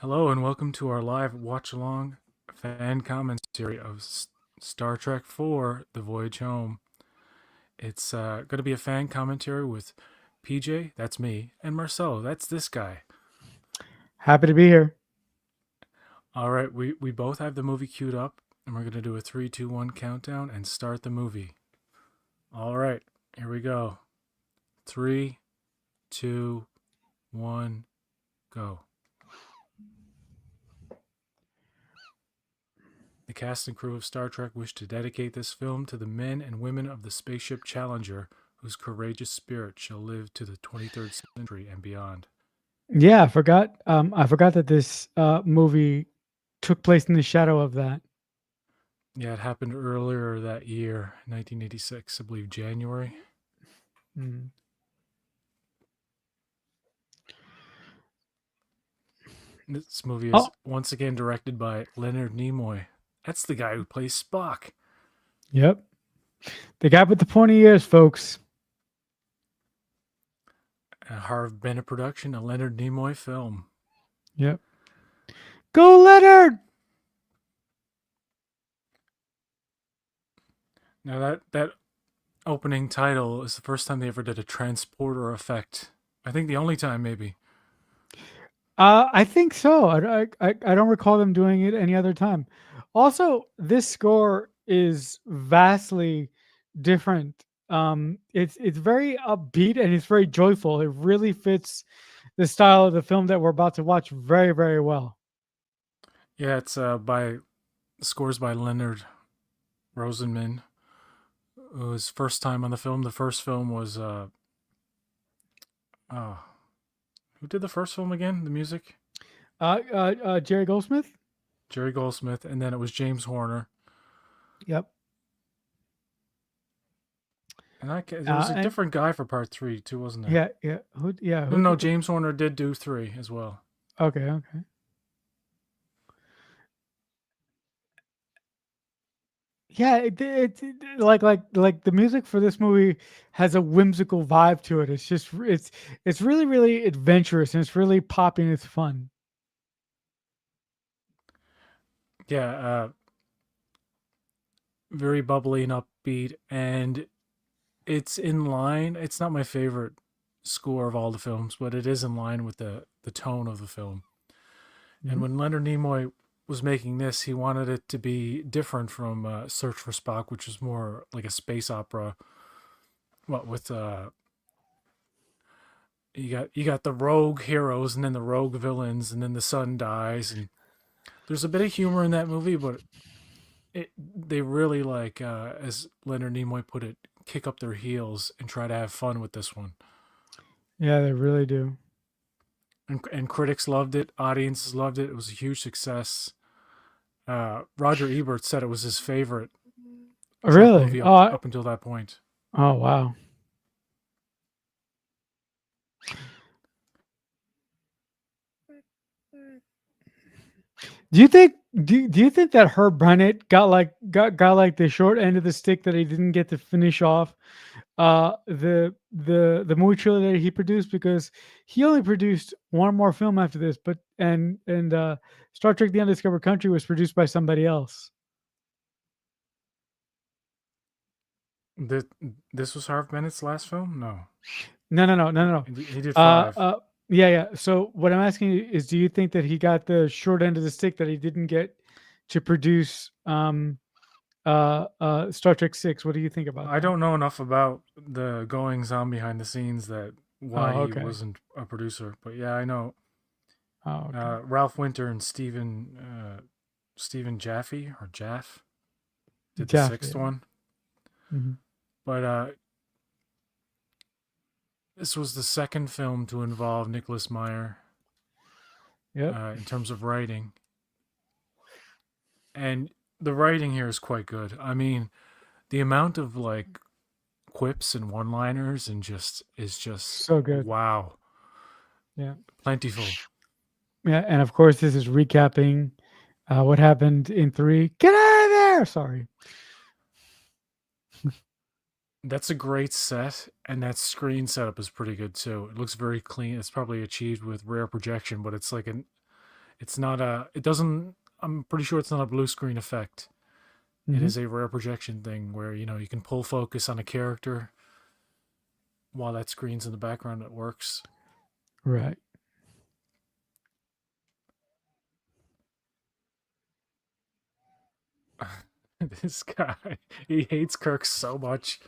Hello and welcome to our live watch-along fan commentary of Star Trek IV: The Voyage Home. It's going to be a fan commentary with PJ, that's me, and Marcelo, that's this guy. Happy to be here. All right, we both have the movie queued up, and we're going to do a 3, 2, 1 countdown and start the movie. All right, here we go. 3, 2, 1, go. The cast and crew of Star Trek wish to dedicate this film to the men and women of the spaceship Challenger, whose courageous spirit shall live to the 23rd century and beyond. Yeah, I forgot. I forgot that this movie took place in the shadow of that. Yeah, it happened earlier that year, 1986, I believe January. Mm. This movie is Oh, once again directed by Leonard Nimoy. That's the guy who plays Spock. yep. The guy with the pointy ears, folks. A Harv Bennett production, a Leonard Nimoy film. Yep. Go, Leonard! Now that opening title is the first time they ever did a transporter effect. I think the only time, maybe. I think so. I don't recall them doing it any other time. Also, this score is vastly different. It's very upbeat and it's very joyful. It really fits the style of the film that we're about to watch very, very well. Yeah, it's by scores by Leonard Rosenman. It was first time on the film. The first film was oh, who did the first film again? The music, Jerry Goldsmith. Jerry Goldsmith, and then it was James Horner. Yep. And there was a And different guy for part three too, wasn't there? yeah, yeah. Who? Yeah. No, no, James Horner did do three as well. Okay. Okay. Yeah. Like the music for this movie has a whimsical vibe to it. It's really really adventurous and it's really poppy and it's fun. Yeah, very bubbly and upbeat, and it's in line. It's not my favorite score of all the films, but it is in line with the tone of the film. And Mhm. when Leonard Nimoy was making this, he wanted it to be different from Search for Spock, which was more like a space opera. What with you got the rogue heroes and then the rogue villains, and then the son dies, and there's a bit of humor in that movie, but they really like, as Leonard Nimoy put it, kick up their heels and try to have fun with this one. Yeah, they really do. And critics loved it, audiences loved it. It was a huge success. Roger Ebert said it was his favorite Trek Really? movie Oh, up until that point. oh wow. Do you think do you think that Herb Bennett got like the short end of the stick that he didn't get to finish off the movie trilogy that he produced because he only produced one more film after this, but and Star Trek: The Undiscovered Country was produced by somebody else. Th- this was Harv Bennett's last film? No. No. He did Uh, five. uh, yeah, yeah. So what I'm asking you is, do you think that he got the short end of the stick that he didn't get to produce Star Trek 6? What do you think about I that? don't know enough about the goings on behind the scenes that why Oh, he okay. wasn't a producer. But yeah, I know Oh, okay. Ralph Winter and Stephen Jaffe or Jaff did the Jeff, sixth yeah. one. Hmm. But this was the second film to involve Nicholas Meyer Yep. in terms of writing, and the writing here is quite good. I mean, the amount of like quips and one-liners and just is just So good. wow, Yeah. plentiful. Yeah. And of course, this is recapping what happened in three. Get out of there. Sorry. That's a great set, and that screen setup is pretty good too. It looks very clean. It's probably achieved with rare projection, but It's not a. It doesn't. I'm pretty sure it's not a blue screen effect. It Hmm. is a rare projection thing where you can pull focus on a character while that screen's in the background. It works. Right. This guy, he hates Kirk so much.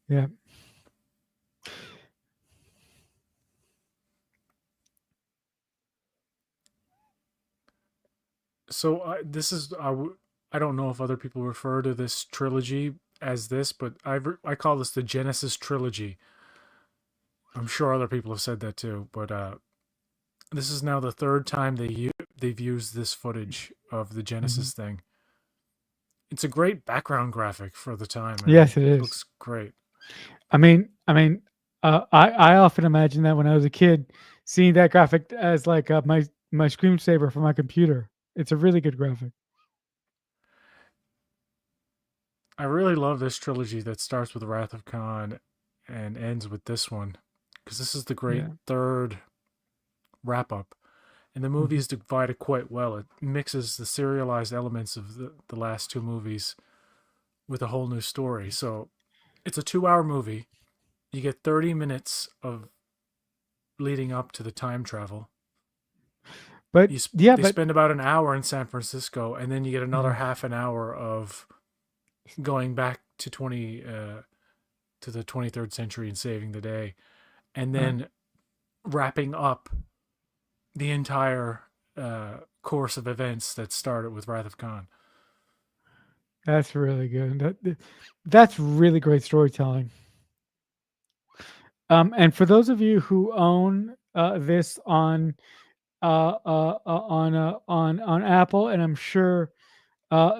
Yeah. So this is I don't know if other people refer to this trilogy as this, but I call this the Genesis trilogy. I'm sure other people have said that too, but this is now the third time they've used this footage of the Hmm. Genesis thing. It's a great background graphic for the time. Yes, it It is. looks great. I often imagine that when I was a kid, seeing that graphic as like my screensaver for my computer. It's a really good graphic. I really love this trilogy that starts with Wrath of Khan and ends with this one because this is the great Yeah. third wrap up. And the movie Hmm. is divided quite well. It mixes the serialized elements of the last two movies with a whole new story. So it's a 2 hour movie. You get 30 minutes of leading up to the time travel. But yeah, They but spend about an hour in San Francisco, and then you get another mhm. half an hour of going back to 20 to the 23rd century and saving the day, and Right. then wrapping up the entire course of events that started with Wrath of Khan. That's really good. That's really great storytelling. And for those of you who own this on Apple, and I'm sure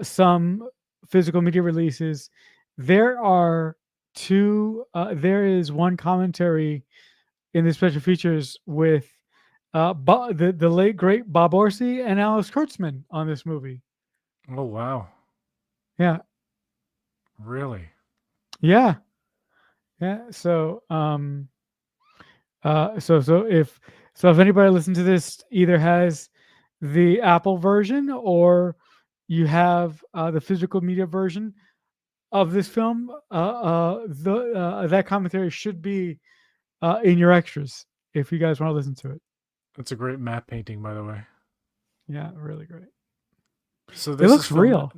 some physical media releases, there are two. There is one commentary in the special features with the late great Bob Orsi and Alex Kurtzman on this movie. Oh wow, Yeah, really? yeah, yeah. So if anybody listens to this either has the Apple version or you have the physical media version of this film, that commentary should be in your extras if you guys want to listen to it. That's a great map painting, by the way. Yeah, really great. So It this is looks filmed. real.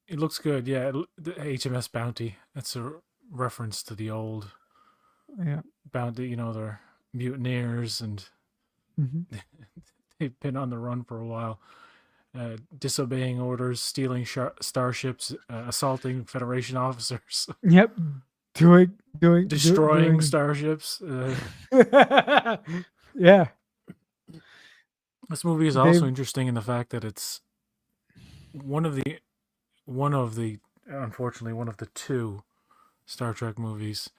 It looks good. Yeah, the HMS Bounty. That's a reference to the old Yeah. Bounty. They're mutineers and Hmm. they've been on the run for a while, disobeying orders, stealing starships, assaulting Federation officers, Yep. destroying Doing. starships. Yeah. This movie is also They've. interesting in the fact that it's one of the one of the unfortunately one of the two Star Trek movies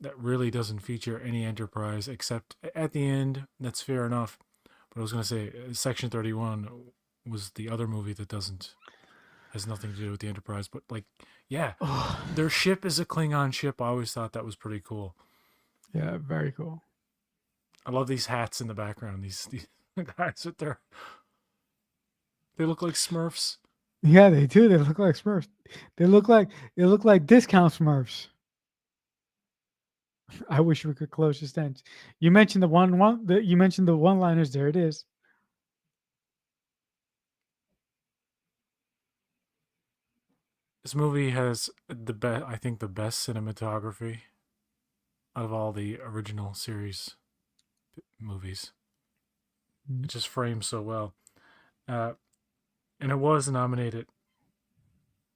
that really doesn't feature any Enterprise except at the end. That's fair enough. But I was going to say Section 31 was the other movie that doesn't has nothing to do with the Enterprise. But like, yeah, their ship is a Klingon ship. I always thought that was pretty cool. Yeah. Very cool. I love these hats in the background. These guys with their they look like Smurfs. Yeah, they do. They look like Smurfs. They look like discount Smurfs. I wish we could close this stench. You mentioned you mentioned the one liners. There it is. This movie has I think the best cinematography of all the original series movies. It Mhm. just frames so well. Uh, and it was nominated.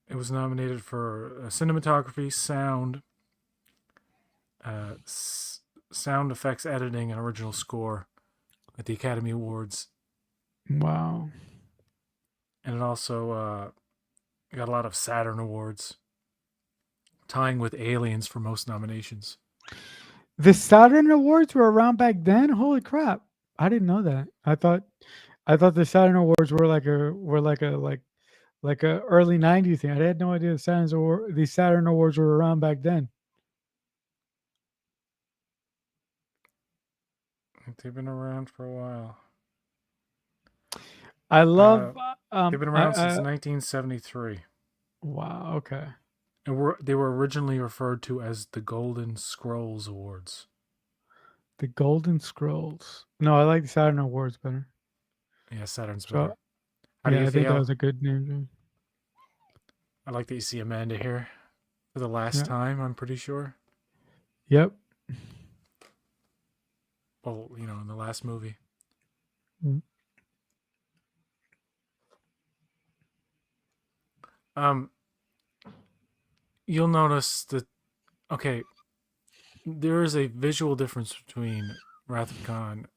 It was nominated for cinematography, sound, uh, s- sound effects editing, and original score at the Academy Awards. Wow. And it also got a lot of Saturn Awards, tying with Aliens for most nominations. The Saturn Awards were around back then. Holy crap! I didn't know that. I thought the Saturn Awards were like a early '90s thing. I had no idea the Saturn Awards were around back then. They've been around for a while. I Uh, love. they've been I. around since 1973, Wow. Okay. and they were originally referred to as the Golden Scrolls Awards. The Golden Scrolls. No, I like the Saturn Awards better. Yeah, Saturn's So better. How do yeah, you I think that feel? was a good name. I like that you see Amanda here for the last Yeah. time. I'm pretty sure. Yep. Well, in the last movie. Mm. Um, you'll notice that. Okay, there is a visual difference between Wrath of Khan,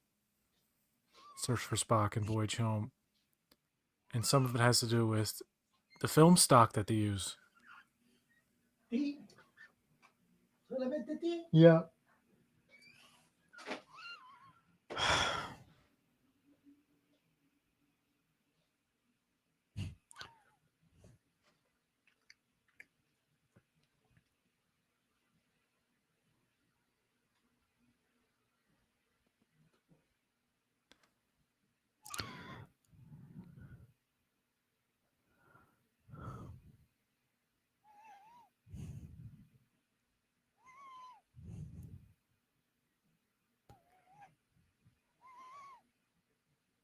Search for Spock, and Voyage Home, and some of it has to do with the film stock that they use. Yeah.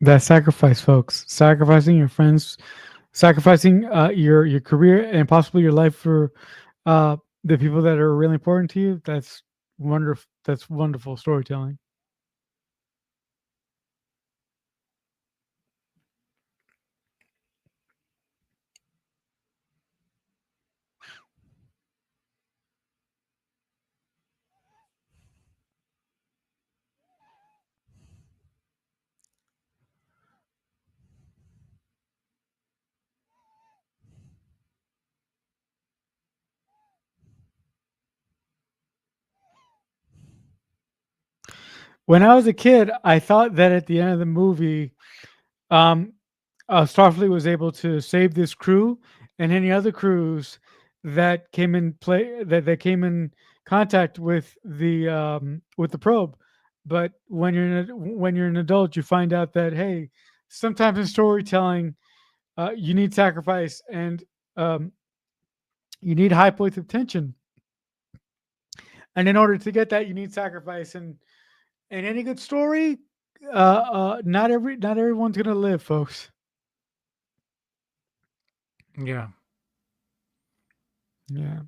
That sacrifice, folks. Sacrificing your friends, sacrificing your career and possibly your life for uh the people that are really important to you. That's wonderful. That's wonderful storytelling. When I was a kid, I thought that at the end of the movie, um, Starfleet was able to save this crew and any other crews that came in play that came in contact with the probe. But when you're an adult, you find out that hey, sometimes in storytelling, you need sacrifice and um, you need high points of tension, and in order to get that, you need sacrifice. And in any good story, not everyone's gonna live, folks. Yeah, Yeah,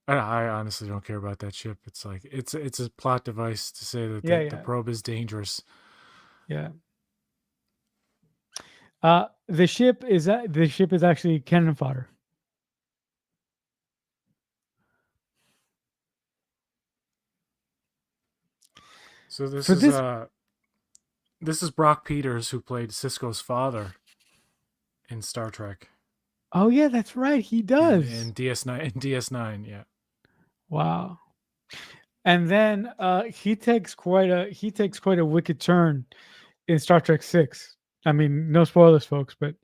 I honestly don't care about that ship. It's like it's a plot device to say that yeah, the yeah, probe is dangerous. yeah. The ship is actually cannon fodder. So For this. this is Brock Peters who played Cisco's father in Star Trek Oh yeah, that's right. He in does. DS9 in DS9. Yeah. Wow. And then he takes quite a wicked turn in Star Trek 6. I mean, no spoilers, folks, but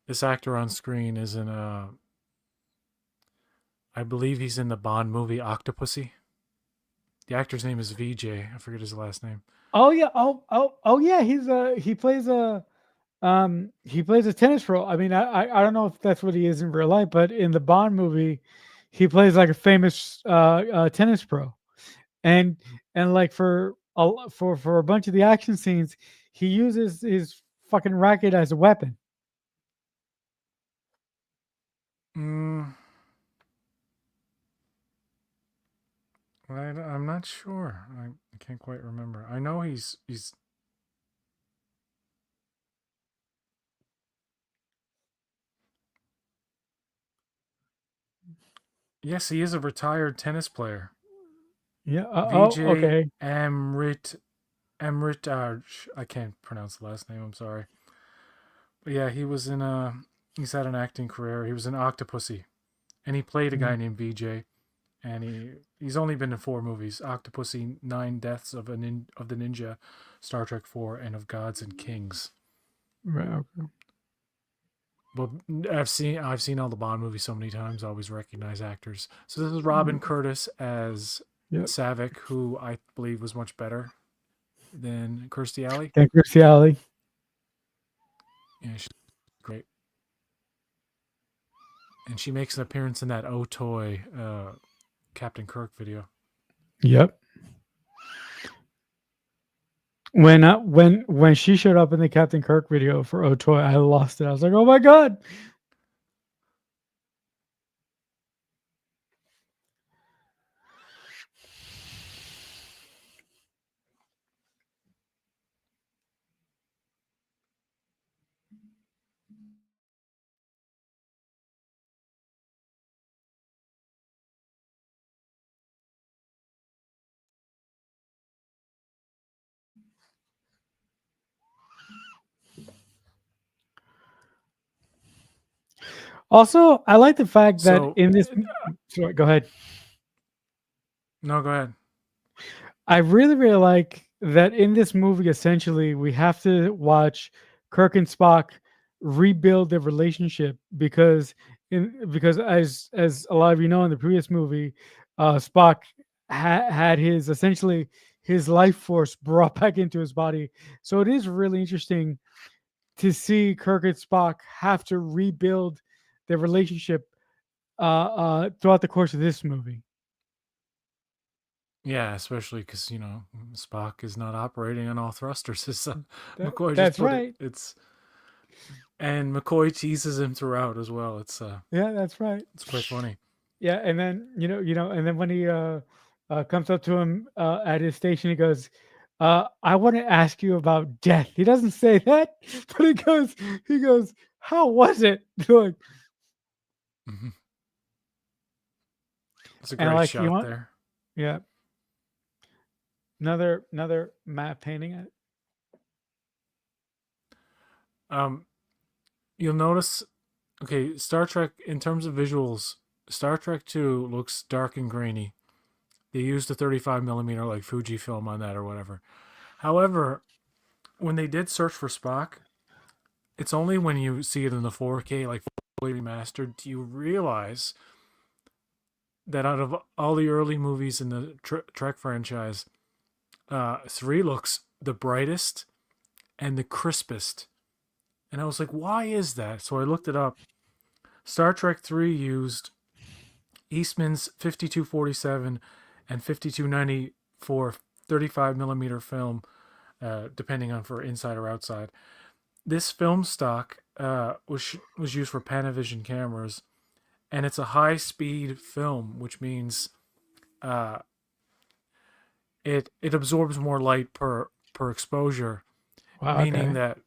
This actor on screen is in I believe he's in the Bond movie Octopussy. The actor's name is VJ. I forget his last name. oh yeah, oh yeah, he plays a tennis pro. I mean, I don't know if that's what he is in real life, but in the Bond movie, he plays like a famous tennis pro. And like for a bunch of the action scenes, he uses his fucking racket as a weapon. Mm, I'm not sure. I can't quite remember. I know he's yes, he is a retired tennis player. Yeah. VJ Okay. Emrit. I can't pronounce the last name. I'm sorry. But yeah, he was in a. He's had an acting career. He was in Octopussy, and he played a guy Mm, named VJ. And he's only been in 4 movies: Octopussy, Nine Deaths of of the Ninja, Star Trek 4, and of Gods and Kings. right. Okay. But I've seen all the Bond movies so many times. I always recognize actors. So this is Mm, Robin Curtis as yep. Savick, who I believe was much better than Kirstie Alley. Thank you, Alley. Yeah, she's great, and she makes an appearance in that Oh Toy Captain Kirk video. Yep. When she showed up in the Captain Kirk video for Otoy, I lost it. I was like, oh my god. Also, I like the fact that So in this. Sorry, go ahead. no, go ahead. I really, really like that in this movie. Essentially, we have to watch Kirk and Spock rebuild their relationship because as a lot of you know in the previous movie, Spock had his essentially his life force brought back into his body. So it is really interesting to see Kirk and Spock have to rebuild their relationship throughout the course of this movie. Yeah, especially because Spock is not operating on all thrusters, as McCoy just That's put it. right. It's and McCoy teases him throughout as well. Yeah, that's right. It's quite funny. Yeah, and then and then when he comes up to him at his station, he goes, "I want to ask you about death." He doesn't say that, but he goes, "How was it?" Like, Mhm. It's a and great like you shot want, there. yeah, another matte painting. Um, you'll notice. Okay, Star Trek in terms of visuals, Star Trek Two looks dark and grainy. They used a 35 millimeter like Fujifilm on that or whatever. However, when they did search for Spock, it's only when you see it in the 4K, like fully remastered, do you realize that out of all the early movies in the Trek franchise, three looks the brightest and the crispest. And I was like, why is that? So I looked it up. Star Trek 3 used Eastman's 5247 and 5290 for 35 millimeter film, depending on for inside or outside. This film stock was used for Panavision cameras, and it's a high speed film, which means uh, it absorbs more light per exposure, Wow. meaning Okay. that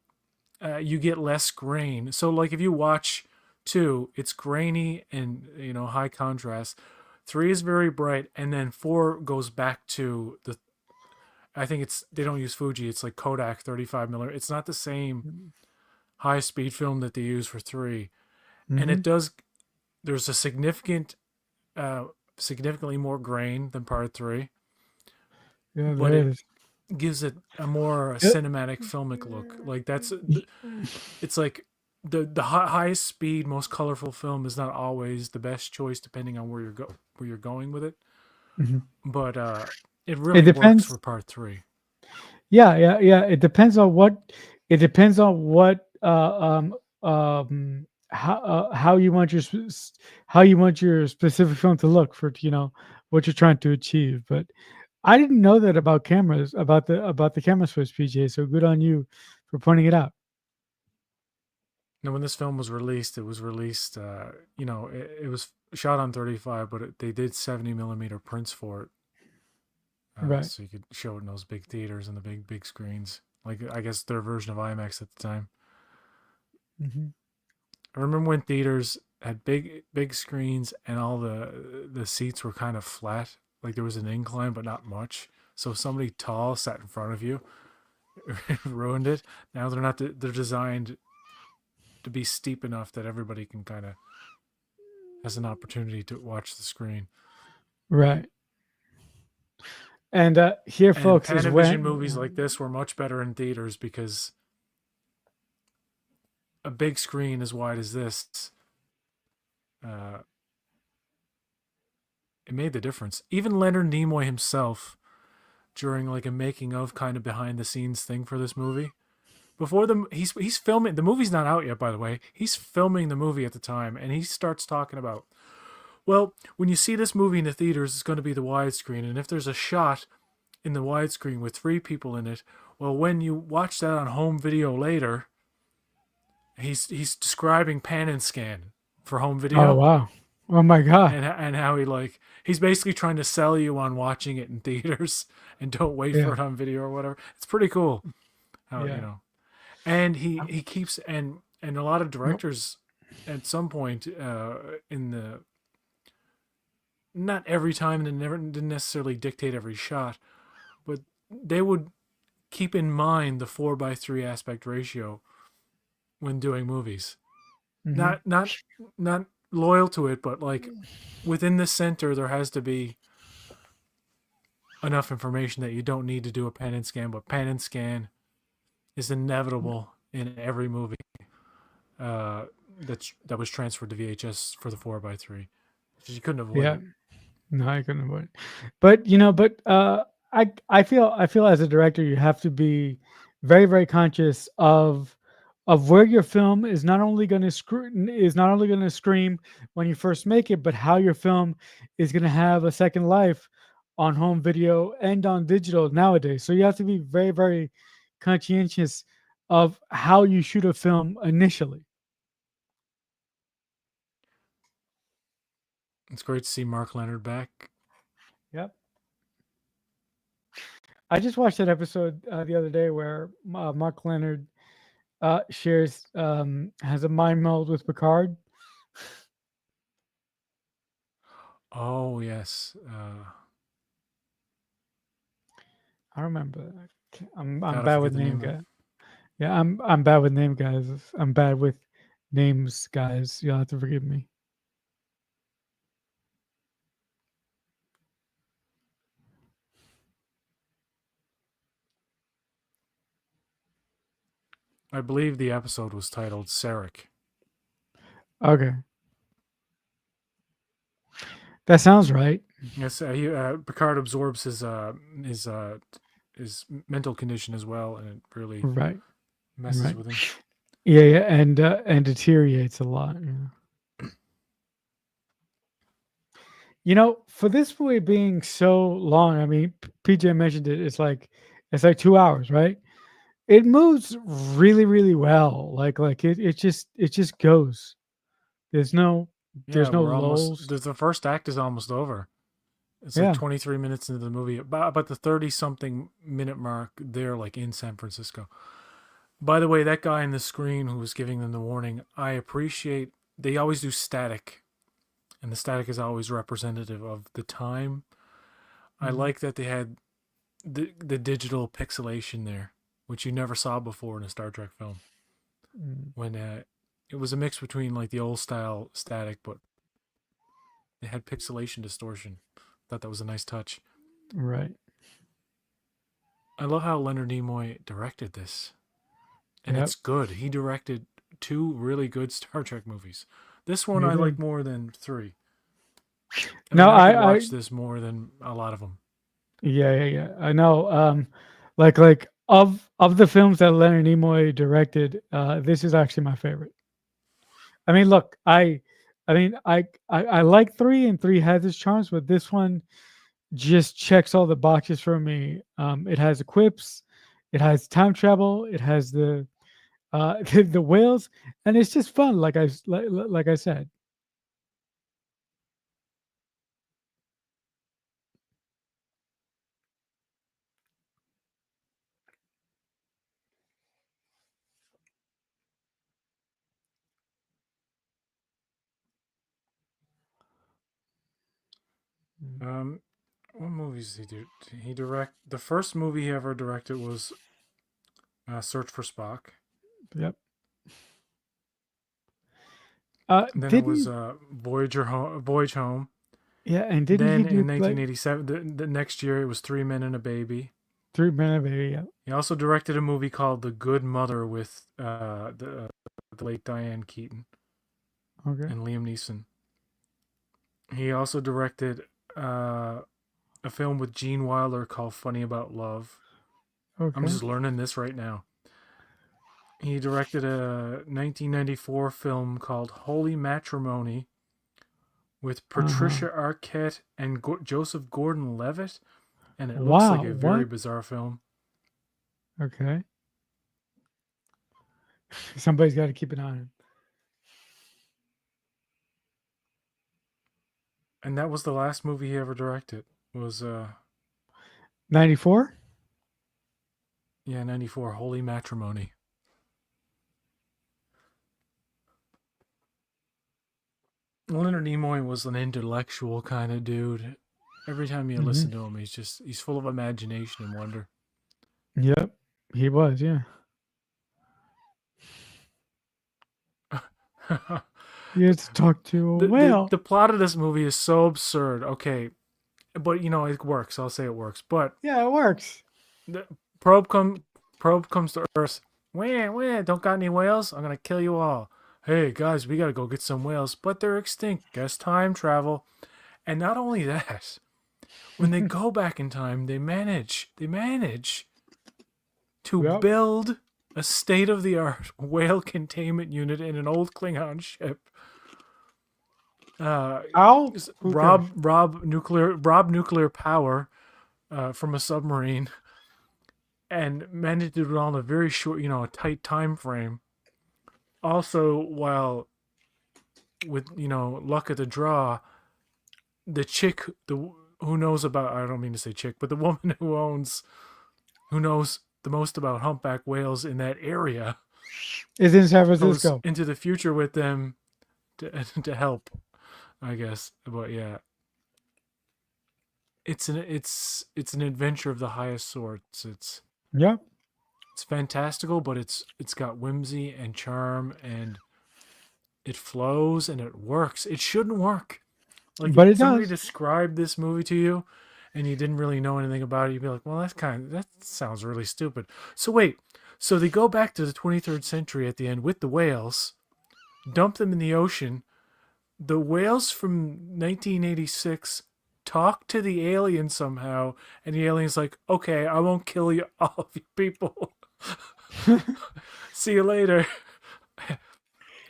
you get less grain. So like if you watch two, it's grainy and high contrast. Three is very bright, and then four goes back to the. I think it's they don't use Fuji. It's like Kodak 35 millimeter. It's not the same high speed film that they use for three, and Mm-hmm. it does. There's a uh, significantly more grain than part three, Yeah, but there it is. gives it a more Uh, cinematic filmic look. Like y- it's like the highest speed, most colorful film is not always the best choice depending on where you're going with it. Mhm. But it It really works for depends. part three. Yeah, yeah, yeah. It depends on what. It depends on what. How you want your how you want your specific film to look for what you're trying to achieve. But I didn't know that about cameras about the camera switch, PJ. So good on you for pointing it out. Now, when this film was released, it was released. It was shot on 35, but they did 70 millimeter prints for it, Right. so you could show it in those big theaters and the big screens. Like I guess their version of IMAX at the time. Hmm. I remember when theaters had big screens and all the seats were kind of flat, like there was an incline but not much. So if somebody tall sat in front of you, it ruined it. Now they're not. They're designed to be steep enough that everybody can kind of has an opportunity to watch the screen. Right. And here, And folks, is Panavision movies when. like this were much better in theaters because a big screen as wide as this, uh, it made the difference. Even Leonard Nimoy himself, during like a making of kind of behind the scenes thing for this movie, before he's filming the movie's not out yet, by the way. He's filming the movie at the time, and he starts talking about, well, when you see this movie in the theaters, it's going to be the widescreen, and if there's a shot in the widescreen with three people in it, well, when you watch that on home video later, he's describing pan and scan for home Oh video, wow. Oh my god. and how he's basically trying to sell you on watching it in theaters and don't wait for Yeah. it on video or whatever. It's pretty cool how Yeah. and Um, he keeps and a lot of Nope. directors at some point in the not every time, they never didn't necessarily dictate every shot, but they would keep in mind the 4:3 aspect ratio when doing movies. Mhm. Not loyal to it, but like within the center there has to be enough information that you don't need to do a pan and scan, but pan and scan is inevitable in every movie uh, that was transferred to VHS for the 4:3. You couldn't avoid Yeah. it. No, I couldn't avoid it. But I feel as a director you have to be very very conscious of where your film is not only going to scream when you first make it, but how your film is going to have a second life on home video and on digital nowadays. So you have to be very very conscientious of how you shoot a film initially. It's great to see Mark Leonard back. Yep. I just watched that episode the other day where Mark Leonard shares has a mind meld with Picard. Oh yes, I remember that. I'm gotta bad forget with the name name of it. guys. Yeah, I'm bad with name guys. I'm bad with names guys. You'll have to forgive me. I believe the episode was titled Sarek. Okay, that sounds right. Yes, Picard absorbs his his mental condition as well, and it really Right, messes right. with him. Yeah, yeah, and deteriorates a lot. Yeah. For this movie being so long, I mean, PJ mentioned it. It's like 2 hours, right? It moves really, really well. It just goes. There's no Yeah, there's no we're almost. lulls. The first act is almost over. It's like Yeah. 23 minutes into the movie, about the 30 something minute mark. They're like in San Francisco. By the way, that guy in the screen who was giving them the warning, I appreciate. They always do static, and the static is always representative of the time. I Mhm. like that they had the digital pixelation there, which you never saw before in a Star Trek film. Mm. When it was a mix between like the old style static, but it had pixelation distortion. Thought that was a nice touch. Right. I love how Leonard Nimoy directed this, and Yep. it's good. He directed two really good Star Trek movies. This one He I like did. more than three. I No, mean, I could I watch this more than a lot of them. yeah, yeah, yeah. I know. Of the films that Leonard Nimoy directed, this is actually my favorite. I mean, look, I like three, and three has its charms, but this one just checks all the boxes for me. It has quips, it has time travel, it has the whales, and it's just fun. Like I said. Mm. Um, what movies did he do? He direct the first movie he ever directed was Search for Spock. Yep. And then it was Didn't Voyage Home. Yeah, and didn't he Then do in like 1987, the next year, it was Three Men and a Baby. Three Men of Baby? Yeah. He also directed a movie called The Good Mother with the late Diane Keaton Okay. and Liam Neeson. He also directed a film with Gene Wilder called Funny About Love. I'm Okay. just learning this right now. He directed a 1994 film called Holy Matrimony with Uh-huh. Patricia Arquette and Joseph Gordon-Levitt, and it looks like Wow. a very What? bizarre film. Okay. Somebody's got to keep an eye on him. And that was the last movie he ever directed. Was 94? yeah, 94 Holy Matrimony. Leonard Nimoy was an intellectual kind of dude. Every time you Mm-hmm. listen to him, he's full of imagination and wonder. Yep. He was, yeah. You had to talk to a The whale. plot of this movie is so absurd. Okay, but you know it works. I'll say it works. But Yeah, it works. the probe comes to Earth. Wah, wah, don't got any whales? I'm gonna kill you all. Hey guys, we gotta go get some whales, but they're extinct. Guess time travel. And not only that, when they go back in time, they manage to Yep. build a state of the art whale containment unit in an old Klingon ship. Uh, How? Who cares? rob nuclear power from a submarine, and managed to do it all in a very short, a tight time frame. Also, while with luck of the draw, the chick, the who knows about, I don't mean to say chick, but the woman who knows the most about humpback whales in that area It's in San goes Francisco. into the future with them to to help, I guess. But yeah, it's an adventure of the highest sorts. Yep. It's fantastical, but it's got whimsy and charm, and it flows and it works. It shouldn't work. Like if But it somebody does. described this movie to you and you didn't really know anything about it, you'd be like, "Well, that sounds really stupid." So wait, so they go back to the 23rd century at the end with the whales, dump them in the ocean. The whales from 1986 talk to the alien somehow, and the alien's like, "Okay, I won't kill you, all of you people. See you later."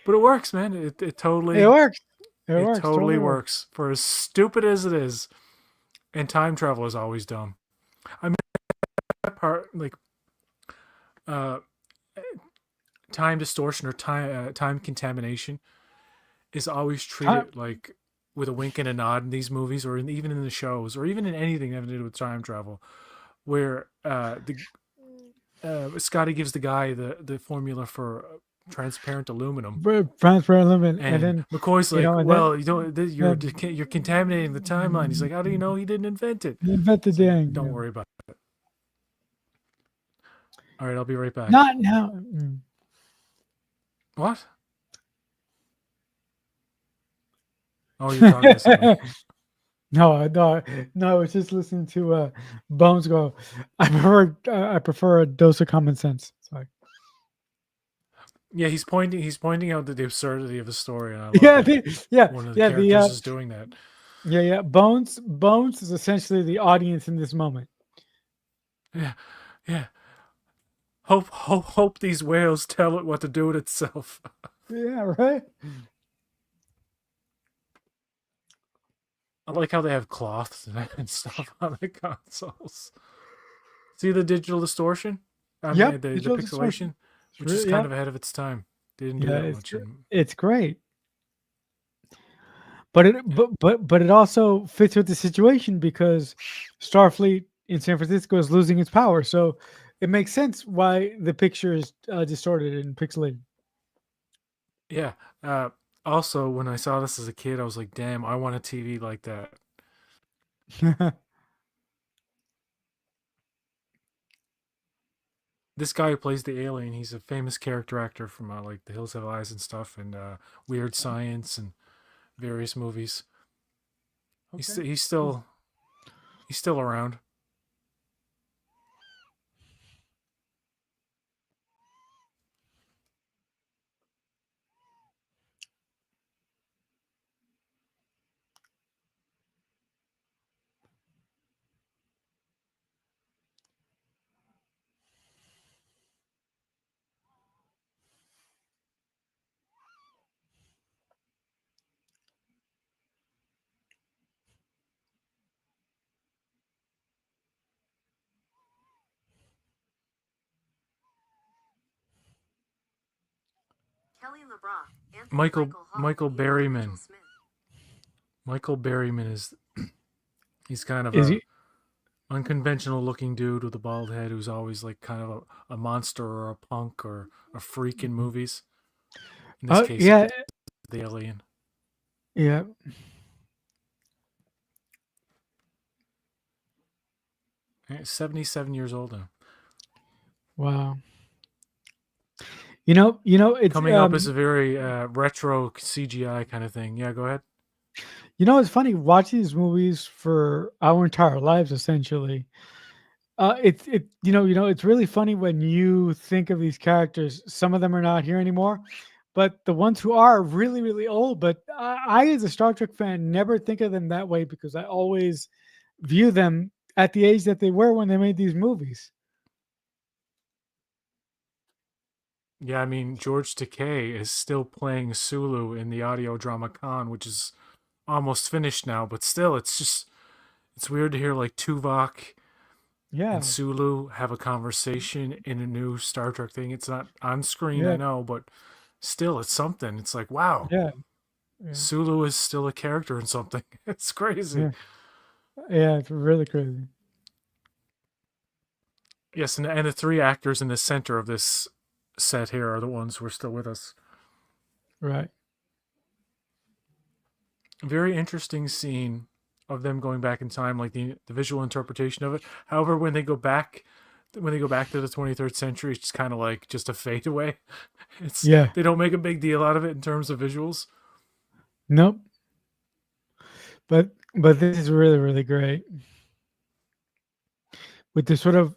But it works, man. It It totally works. It it works. totally Totally works. works for as stupid as it is. And time travel is always dumb. I mean, that part like uh, time distortion or time contamination is always Time. treated like with a wink and a nod in these movies, or even in the shows, or even in anything having to do with time travel, where the Scotty gives the guy the formula for transparent aluminum, Transparent limit, and and then McCoy's you like, know, and "Well, you don't. then You're contaminating the timeline." He's like, "How do you know he didn't invent it?" you invent the It's like, dang. "Don't worry about it." All right, I'll be right back. Not now. What? Oh, you're talking to somebody. No, no, no. I was just listening to Bones go. I prefer a dose of common sense. Sorry. Yeah, he's pointing out the absurdity of the story, and I love Yeah, that yeah, one of the yeah. characters is doing that. Yeah. Bones is essentially the audience in this moment. Yeah, yeah. Hope these whales tell it what to do with itself. Yeah, right. I like how they have cloths and stuff on the consoles. See the digital distortion? I mean Yep, the digital distortion. pixelation, which is kind Yeah, of ahead of its time. They didn't do yeah. that much in. It's great, but Yeah, but it also fits with the situation because Starfleet in San Francisco is losing its power, so it makes sense why the picture is distorted and pixelated. yeah. Also, when I saw this as a kid, I was like, "Damn, I want a TV like that." This guy who plays the alien, he's a famous character actor from like The Hills Have Eyes and stuff, and Weird Science and various movies. He's Okay, he's cool. still he's still around. Michael Berryman. Michael Berryman is he's kind of Is a he? unconventional looking dude with a bald head who's always like kind of a monster or a punk or a freak in movies. In this Oh case, yeah, the alien. yeah. 77 years old now. Wow. It's Coming up is a very retro CGI kind of thing. Yeah, go ahead. it's funny watching these movies for our entire lives essentially. It's really funny when you think of these characters. Some of them are not here anymore, but the ones who are really, really old. But as a Star Trek fan, never think of them that way because I always view them at the age that they were when they made these movies. Yeah, I mean George Takei is still playing Sulu in the audio drama Khan, which is almost finished now, but still, it's weird to hear like Tuvok and Yeah, Sulu have a conversation in a new Star Trek thing. It's not on screen, I yeah, know, but still, it's something. It's like, wow, yeah, yeah, Sulu is still a character in something. It's crazy. yeah, yeah. It's really crazy. Yes, and the three actors in the center of this set here are the ones who are still with us. Right. Very interesting scene of them going back in time, like the visual interpretation of it. However, when they go back to the 23rd century, it's kind of like just a fade away. It's Yeah. they don't make a big deal out of it in terms of visuals. Nope. But this is really, really great with the sort of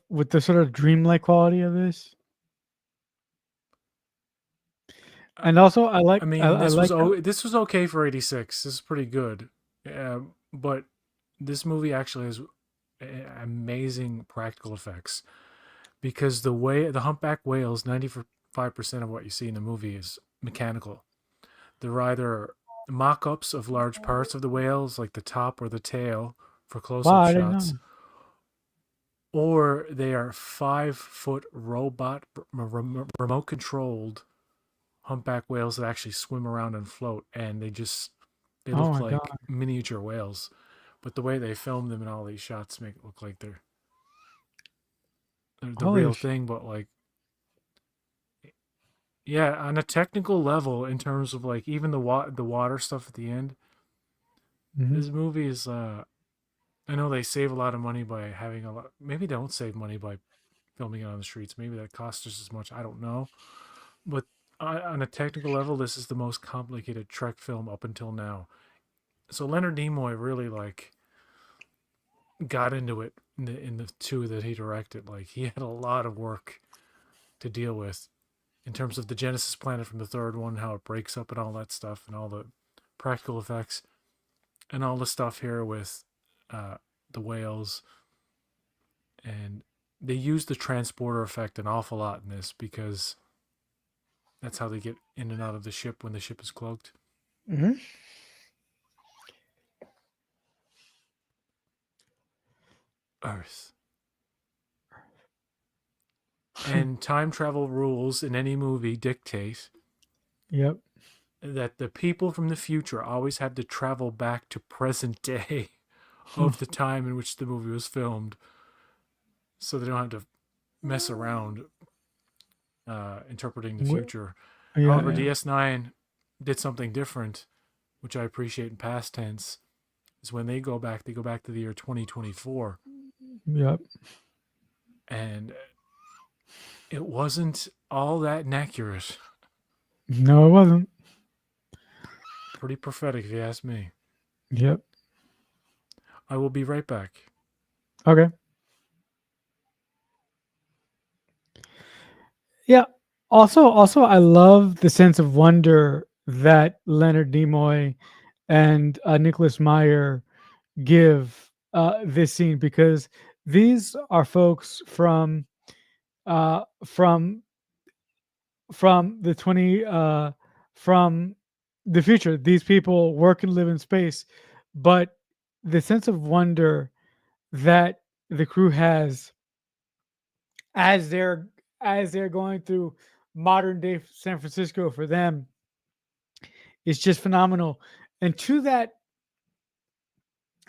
dreamlike quality of this. Uh, And also, I mean, I like how, this was okay for '86. This is pretty good, but this movie actually has amazing practical effects because the humpback whales, 95% of what you see in the movie is mechanical. They're either mock-ups of large parts of the whales, like the top or the tail, for wow, close-up I didn't shots, know. or they are 5-foot robot remote controlled humpback whales that actually swim around and float, and they Oh look my like god, miniature whales. But the way they film them in all these shots make it look like they're the holy real sh! thing. But like, yeah, on a technical level, in terms of like even the water stuff at the end, Hmm. this movie is. I know they save a lot of money by having a lot. Maybe they don't save money by filming it on the streets. Maybe that costs just as much. I don't know. But on a technical level, this is the most complicated Trek film up until now. So Leonard Nimoy really like got into it in the two that he directed. Like he had a lot of work to deal with in terms of the Genesis planet from the third one, how it breaks up and all that stuff, and all the practical effects, and all the stuff here with uh, the whales. And they use the transporter effect an awful lot in this because that's how they get in and out of the ship when the ship is cloaked. Hmm. Earth. And time travel rules in any movie dictate Yep. that the people from the future always have to travel back to present day of the time in which the movie was filmed, so they don't have to mess around interpreting the Wh- future. yeah, However, yeah. DS9 did something different, which I appreciate in past tense. Is when they go back to the year 2024, Yep. and it wasn't all that inaccurate. No, it wasn't. Pretty prophetic, if you ask me. Yep. I will be right back. Okay. Yeah. Also, I love the sense of wonder that Leonard Nimoy and Nicholas Meyer give this scene because these are folks uh, from from the 20 from the future. These people work and live in space, but the sense of wonder that the crew has as they're going through modern day San Francisco for them is just phenomenal. And to that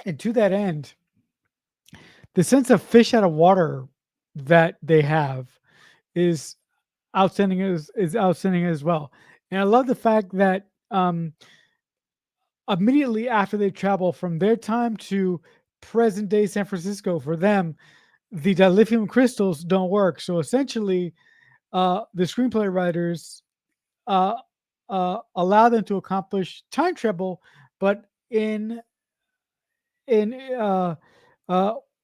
end, the sense of fish out of water that they have is is outstanding as well. And I love the fact that immediately after they travel from their time to present day San Francisco, for them, the dilithium crystals don't work. So essentially, the screenplay writers uh, allow them to accomplish time travel, but in uh,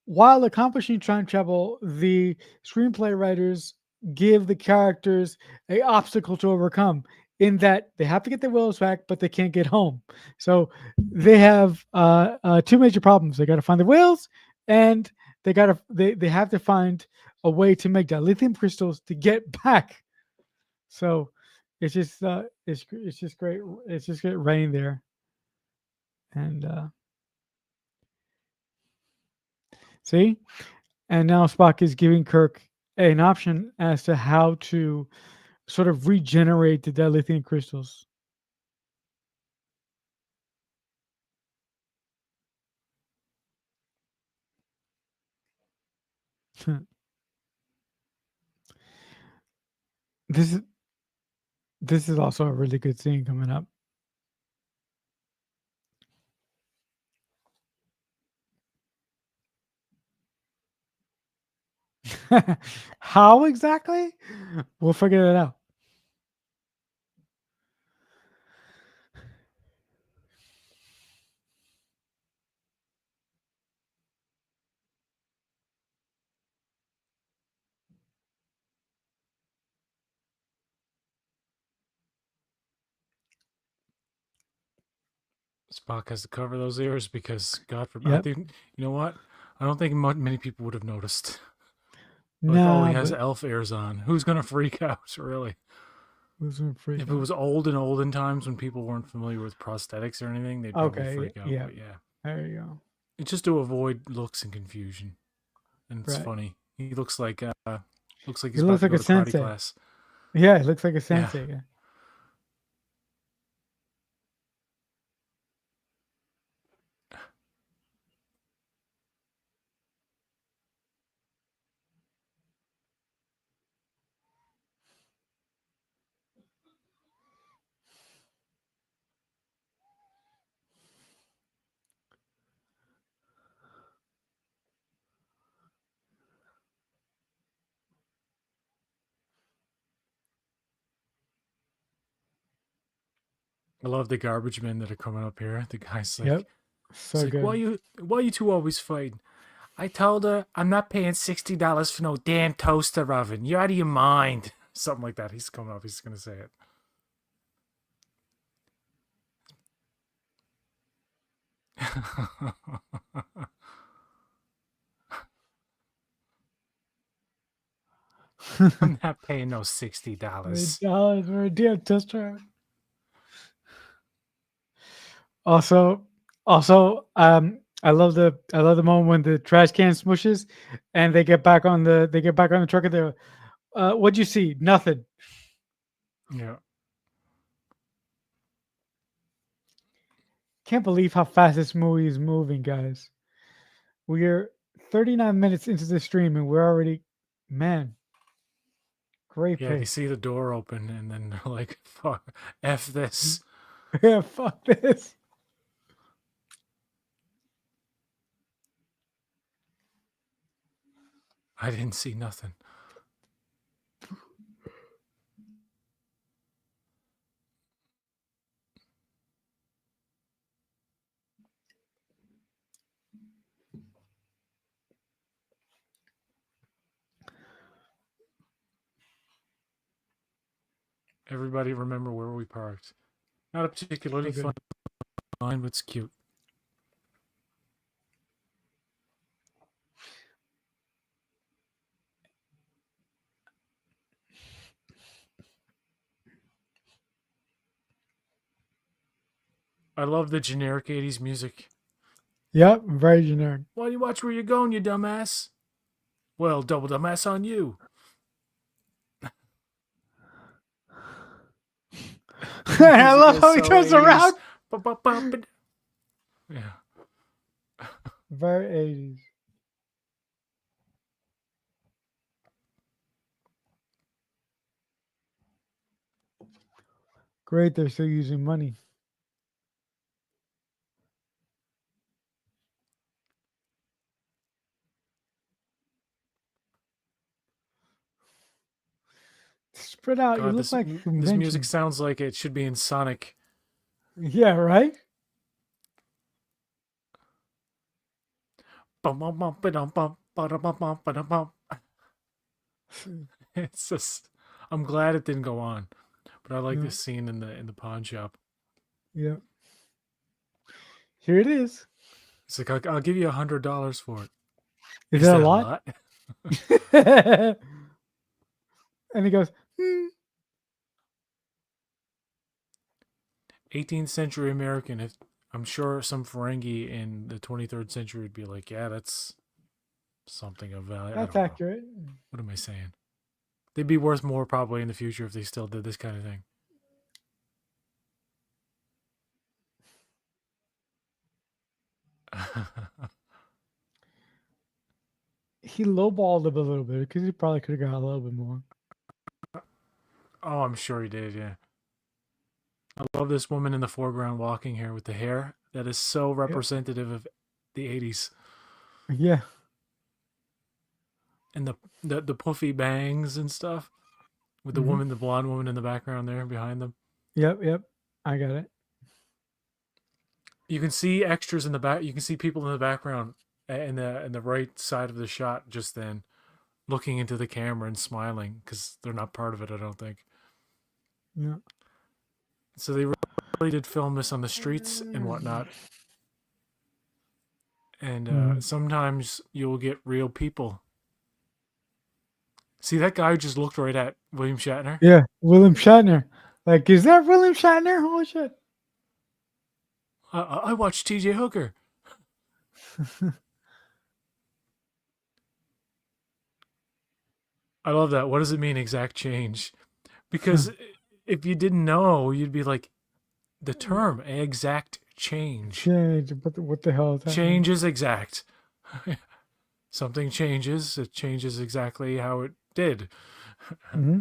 while accomplishing time travel, the screenplay writers give the characters a obstacle to overcome. In that they have to get their wills back, but they can't get home. So they have two major problems. They got to find the whales, and they have to find a way to make dilithium crystals to get back. So it's just great. It's just great rain there, and see. And now Spock is giving Kirk an option as to how to sort of regenerate the dilithium crystals. this is this is also a really good scene coming up. How exactly? We'll figure it out. Spock has to cover those ears because God forbid. I Yep. think you know what? I don't think many people would have noticed. Like, oh, he Nah, has but elf ears on. Who's gonna freak out? Really? who's gonna freak If it out? was olden times when people weren't familiar with prosthetics or anything, they'd probably Okay. freak out. Yeah. But yeah, There you go. it's just to avoid looks and confusion, and it's Right. funny. He looks like He he's looks about to like go a to karate sensei. class. Yeah, he looks like a Yeah, sensei. Yeah. I love the garbage men that are coming up here. The guy's like, Yep. it's So like, good. why you two always fighting? I told her I'm not paying $60 for no damn toaster oven. You're out of your mind. Something like that. He's coming up. He's gonna say it. I'm not paying no $60. $8 for a damn tester. Also, I love the moment when the trash can smushes, and they get back on the truck, and they're, what'd you see? Nothing. Yeah. Can't believe how fast this movie is moving, guys. We're 39 minutes into the stream, and we're already, man, great Yeah, they pace. see the door open and then they're like, fuck, F this. Yeah, fuck this. I didn't see nothing. Everybody remember where we parked. Not a So particularly fun good. line, but it's cute. I love the generic 80s music. Yep, very generic. Why do you watch where you're going, you dumbass? Well, double dumbass on you. I Music love is how he so turns 80s. around. Yeah. Very 80s. Great, they're still using money. Spread out. You God, look like a this music convention. sounds like it should be in Sonic. Yeah, right? It's just, I'm glad it didn't go on, but I like Yeah. this scene in the pawn shop. Yeah. Here it is. It's like I'll give you $100 for it. Is Is that a that a lot? lot? And he goes, hmm. 18th century American. If I'm sure some Ferengi in the 23rd century would be like, yeah, that's something of value. I That's don't know. accurate. What am I saying? They'd be worth more probably in the future if they still did this kind of thing. He lowballed him a little bit because he probably could have got a little bit more. Oh, I'm sure he did. Yeah. I love this woman in the foreground walking here with the hair that is so Yep. representative of the 80s, Yeah. and the puffy bangs and stuff with the Hmm. woman, the blonde woman in the background there behind them. Yep. Yep. I got it. You can see extras in the back. You can see people in the background in the right side of the shot just then, looking into the camera and smiling because they're not part of it. I don't think. Yeah. So they really did film this on the streets and whatnot. And Mhm. sometimes you'll get real people. See that guy who just looked right at William Shatner? Yeah. William Shatner. Like, is that William Shatner? Holy shit. I watched T.J. Hooker. I love that. What does it mean, exact change? Because if you didn't know, you'd be like, the term exact change. Change. What the hell does that mean? Change is exact. Something changes, it changes exactly how it did. Hmm.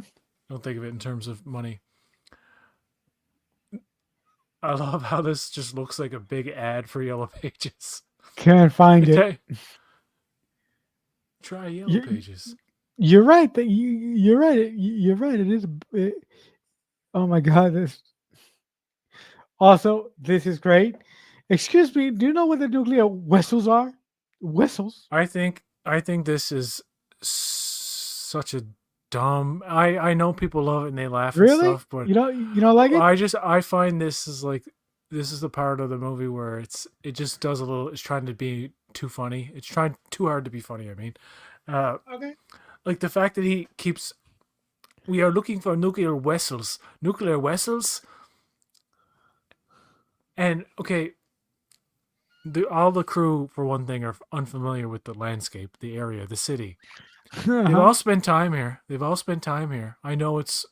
Don't think of it in terms of money. I love how this just looks like a big ad for Yellow Pages. Can't find it. Try Yellow You, Pages. you're right. That you're right. You're right. It is. Oh my god. This. Also, this is great. Excuse me. Do you know what the nuclear whistles are? Whistles. I think this is such a dumb. I know people love it and they laugh and Really? stuff, but You don't like it? I find this is like, this is the part of the movie where it just does a little. It's trying to be too funny. It's trying too hard to be funny. I mean, uh, Okay. like the fact that he keeps. We are looking for nuclear vessels. Nuclear vessels. And okay, all the crew for one thing are unfamiliar with the landscape, the area, the city. They've Uh-huh. all spent time here. They've all spent time here. I know it's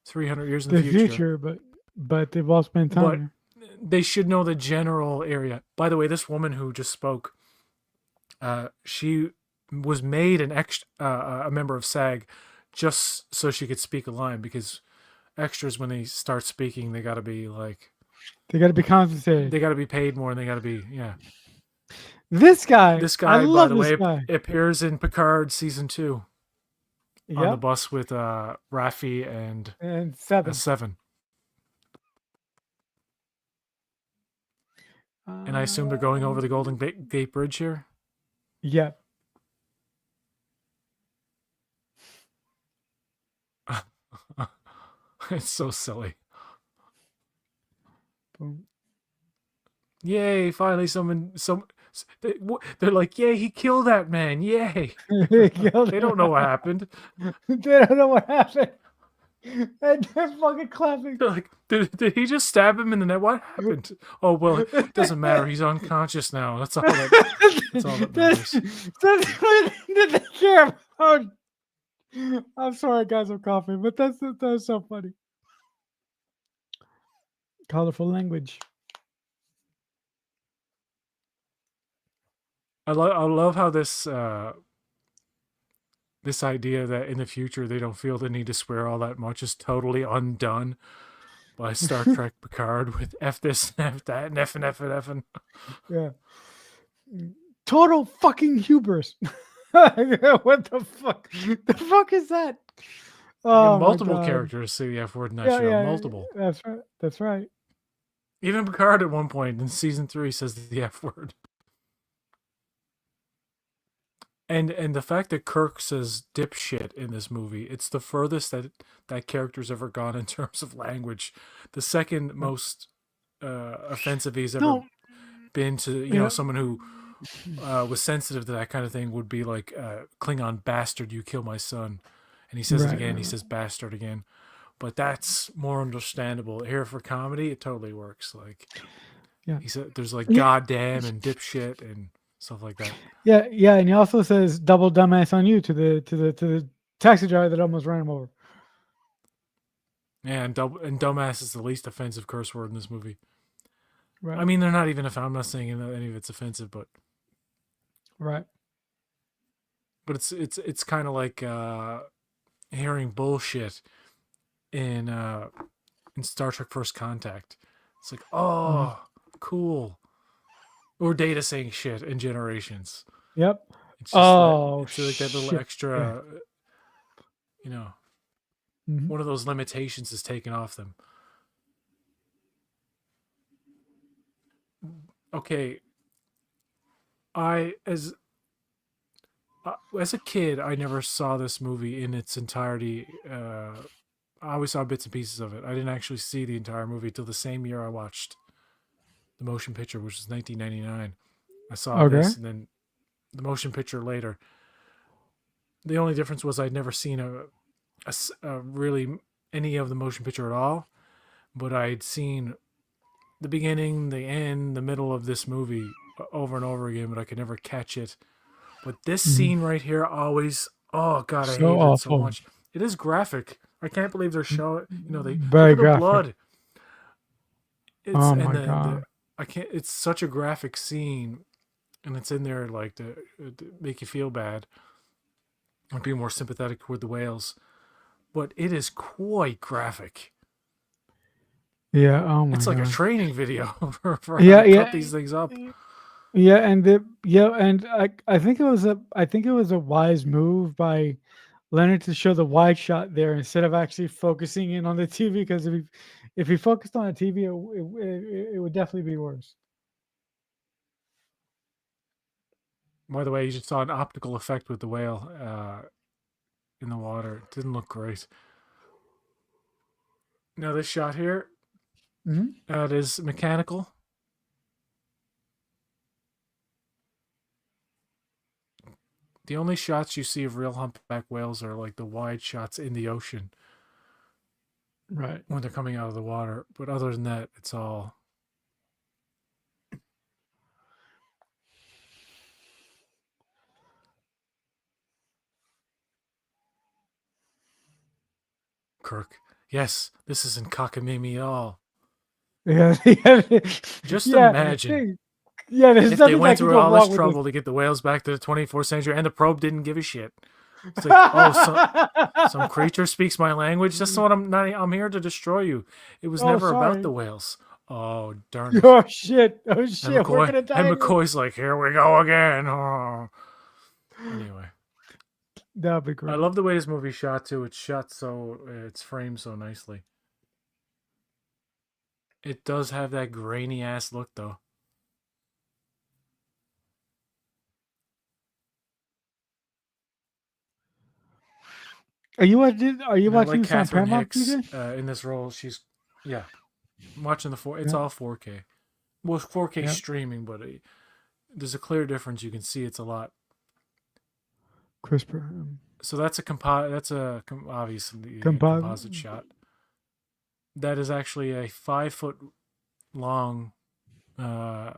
300 years in the The future, future, but they've all spent time but here. they should know the general area. By the way, this woman who just spoke, she was made a member of SAG just so she could speak a line, because extras, when they start speaking, they got to be like, They got to be compensated. they got to be paid more, and they got to be, yeah. This guy, This I guy, by love the this way, guy. appears in Picard season 2 on the Yep. bus with Raffi and And 7. Seven. And I assume they're going over the Golden Gate Bridge here. Yep. It's so silly. Boom. Yay! Finally, they're like, yay! He killed that man! Yay! They killed They him. don't know what happened. They don't know what happened. And they're fucking clapping. They're like, did he just stab him in the neck? What happened? Oh well, it doesn't matter. He's unconscious now. That's all that matters. That's what they care about. I'm sorry, guys. I'm coughing, but that's so funny. Colorful language. I love how this idea that in the future they don't feel the need to swear all that much is totally undone by Star Trek Picard with F this and F that and F and F and F and Yeah. Total fucking hubris. What the fuck? The fuck is that? yeah, Oh my multiple god. characters say the F word in that Yeah, show. yeah, Multiple. that's right. That's right. Even Picard at one point in season 3 says the F word. And the fact that Kirk says dipshit in this movie, it's the furthest that character's ever gone in terms of language. The second most offensive he's ever No, been to, yeah, someone who was sensitive to that kind of thing would be like Klingon bastard, you kill my son. And he says it right, again, right, he right. says bastard again. But that's more understandable. Here for comedy, it totally works. Like Yeah, he said there's like yeah, goddamn and dipshit and stuff like that. yeah, yeah. And he also says double dumbass on you to the taxi driver that almost ran him over. Yeah, and dumbass is the least offensive curse word in this movie. I Right, mean, they're not even. I'm not saying that any of it's offensive, right. but it's kind of like hearing bullshit in Star Trek First Contact. It's like, Hmm. oh, cool. Or Data saying shit in Generations. Yep. It's just that Oh it's like that little shit. Yeah. extra, you know, Hmm. one of those limitations is taken off them. Okay, I as a kid, I never saw this movie in its entirety. I always saw bits and pieces of it. I didn't actually see the entire movie till the same year I watched the motion picture, which was 1999. I saw Okay. this and then the motion picture later. The only difference was I'd never seen a really any of the motion picture at all, but I'd seen the beginning, the end, the middle of this movie over and over again, but I could never catch it. But this Hmm. scene right here always, oh god, I So hated it so awful. much. It is graphic. I can't believe they're showing. They look Very at the graphic. blood. It's Oh and my the god. I can't. It's such a graphic scene, and it's in there like to make you feel bad and be more sympathetic toward the whales. But it is quite graphic. Yeah. Oh my It's like a god. training video for how Yeah. to cut Yeah. these things up. Yeah. And the yeah. And I think it was a wise move by Leonard to show the wide shot there instead of actually focusing in on the TV because if he focused on the TV, it would definitely be worse. By the way, you just saw an optical effect with the whale in the water. It didn't look great. Now this shot here, Hmm. it is mechanical. The only shots you see of real humpback whales are like the wide shots in the ocean Right. when they're coming out of the water. But other than that, it's all Kirk. Yes, this isn't cockamamie at all. Yeah. Yeah. Just Yeah. imagine Yeah. There's if they nothing went that can through go all this wrong with this. trouble to get the whales back to the 24th century and the probe didn't give a shit. It's like, oh, some creature speaks my language. That's what I'm not. I'm here to destroy you. It was Oh, never about sorry. the whales. Oh, darn it. Oh shit. Oh And shit. We're McCoy gonna and die again. McCoy's like, here we go again. Oh. Anyway, That'd be I great. love the way this movie's shot too. It's shot so it's framed so nicely. It does have that grainy ass look though. Are you And I watching like this on Catherine Paramount Hicks TV? in this role. She's yeah, I'm watching the four. It's Yeah. all 4K. Well, 4K Yeah. streaming, but there's a clear difference. You can see it's a lot. CRISPR. So that's obviously a Composite. composite shot. That is actually a 5 foot long uh,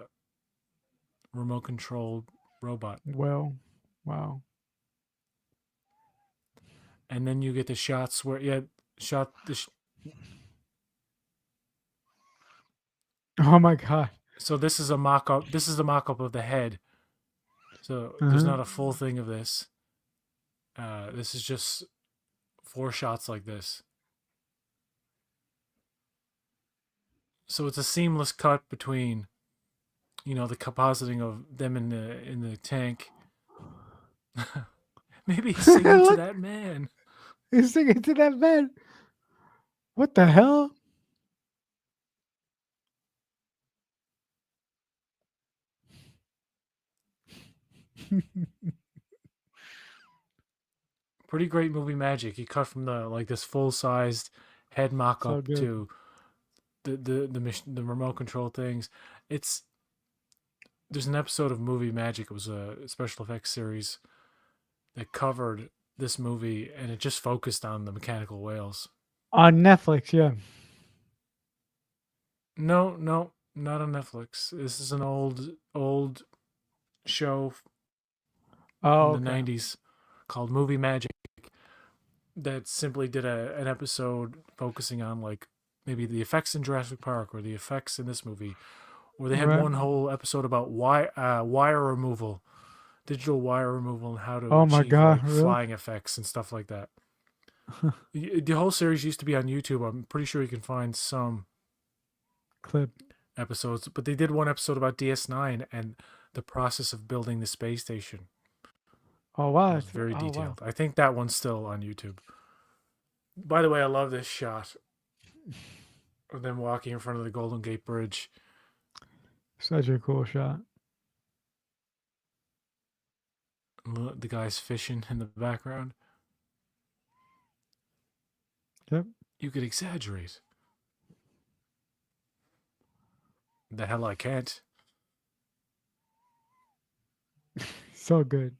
remote controlled robot, Well, wow. and then you get the shots where shot the Oh my god. So this is a mock up. This is a mock up of the head. So there's Uh-huh. not a full thing of this. This is just four shots like this. So it's a seamless cut between the compositing of them in the tank. Maybe he's singing to Look, that man. he's singing to that man. What the hell? Pretty great movie magic. He cut from the like this full sized head mock So up good. to the remote control things. It's There's an episode of Movie Magic. It was a special effects series that covered this movie, and it just focused on the mechanical whales. On Netflix, yeah. No, no, not on Netflix. This is an old show Oh, from the okay. '90s called Movie Magic that simply did an episode focusing on like maybe the effects in Jurassic Park or the effects in this movie, or they had Right. one whole episode about wire removal, digital wire removal, and how to Oh my achieve god, like really? flying effects and stuff like that. The whole series used to be on YouTube. I'm pretty sure you can find some Clip. episodes, but they did one episode about DS9 and the process of building the space station. Oh It wow. was very Oh wow. detailed. I think that one's still on YouTube. By the way, I love this shot of them walking in front of the Golden Gate Bridge. Such a cool shot. The guy's fishing in the background. Yep. You could exaggerate. The hell I can't. So good.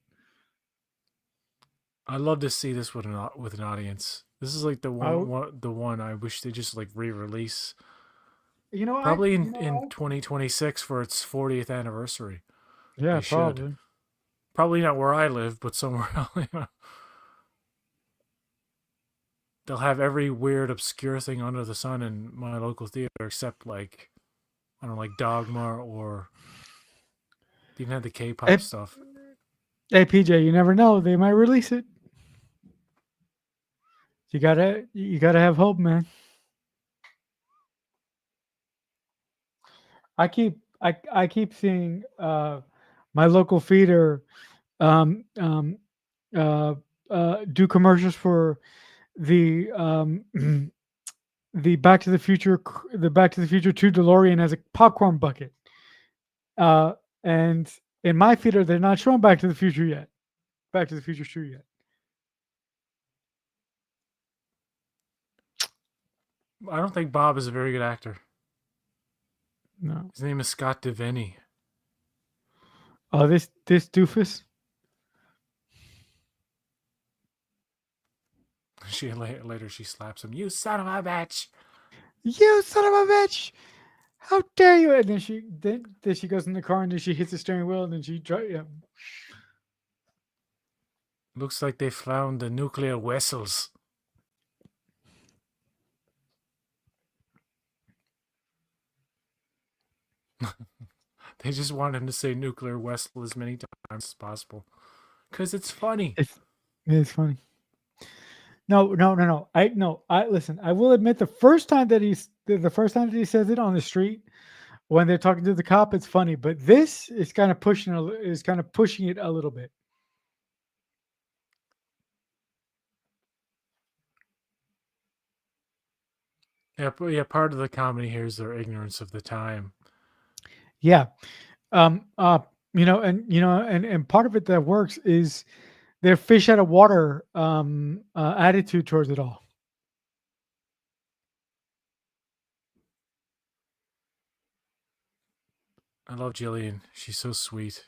I love to see this with an audience. This is like the Oh, one I wish they just like re-release. I Probably in 2026 for its 40th anniversary. yeah, They should. probably. Probably not where I live, but somewhere else. They'll have every weird, obscure thing under the sun in my local theater, except like I don't know, like Dogma, or they even had the K-pop Hey, stuff. hey PJ, you never know. They might release it. You gotta have hope, man. I keep seeing my local theater um, um, uh, do commercials for the the Back to the Future 2 DeLorean as a popcorn bucket. Uh, and in my theater, they're not showing Back to the Future yet. Back to the Future 2 yet. I don't think Bob is a very good actor. No. His name is Scott Devaney. Oh, this doofus. Later she slaps him. You son of a bitch! You son of a bitch! How dare you? And then she goes in the car and then she hits the steering wheel and then she yeah. Looks like they found the nuclear vessels. They just want him to say nuclear vessel as many times as possible because it's funny. It's funny. No, no, no, no. I no. I listen. I will admit the first time that he says it on the street when they're talking to the cop, it's funny. But this is kind of pushing it a little bit. Yeah, yeah. Part of the comedy here is their ignorance of the time. Yeah. Um. Uh. And part of it that works is their fish out of water attitude towards it all. I love Jillian. She's so sweet.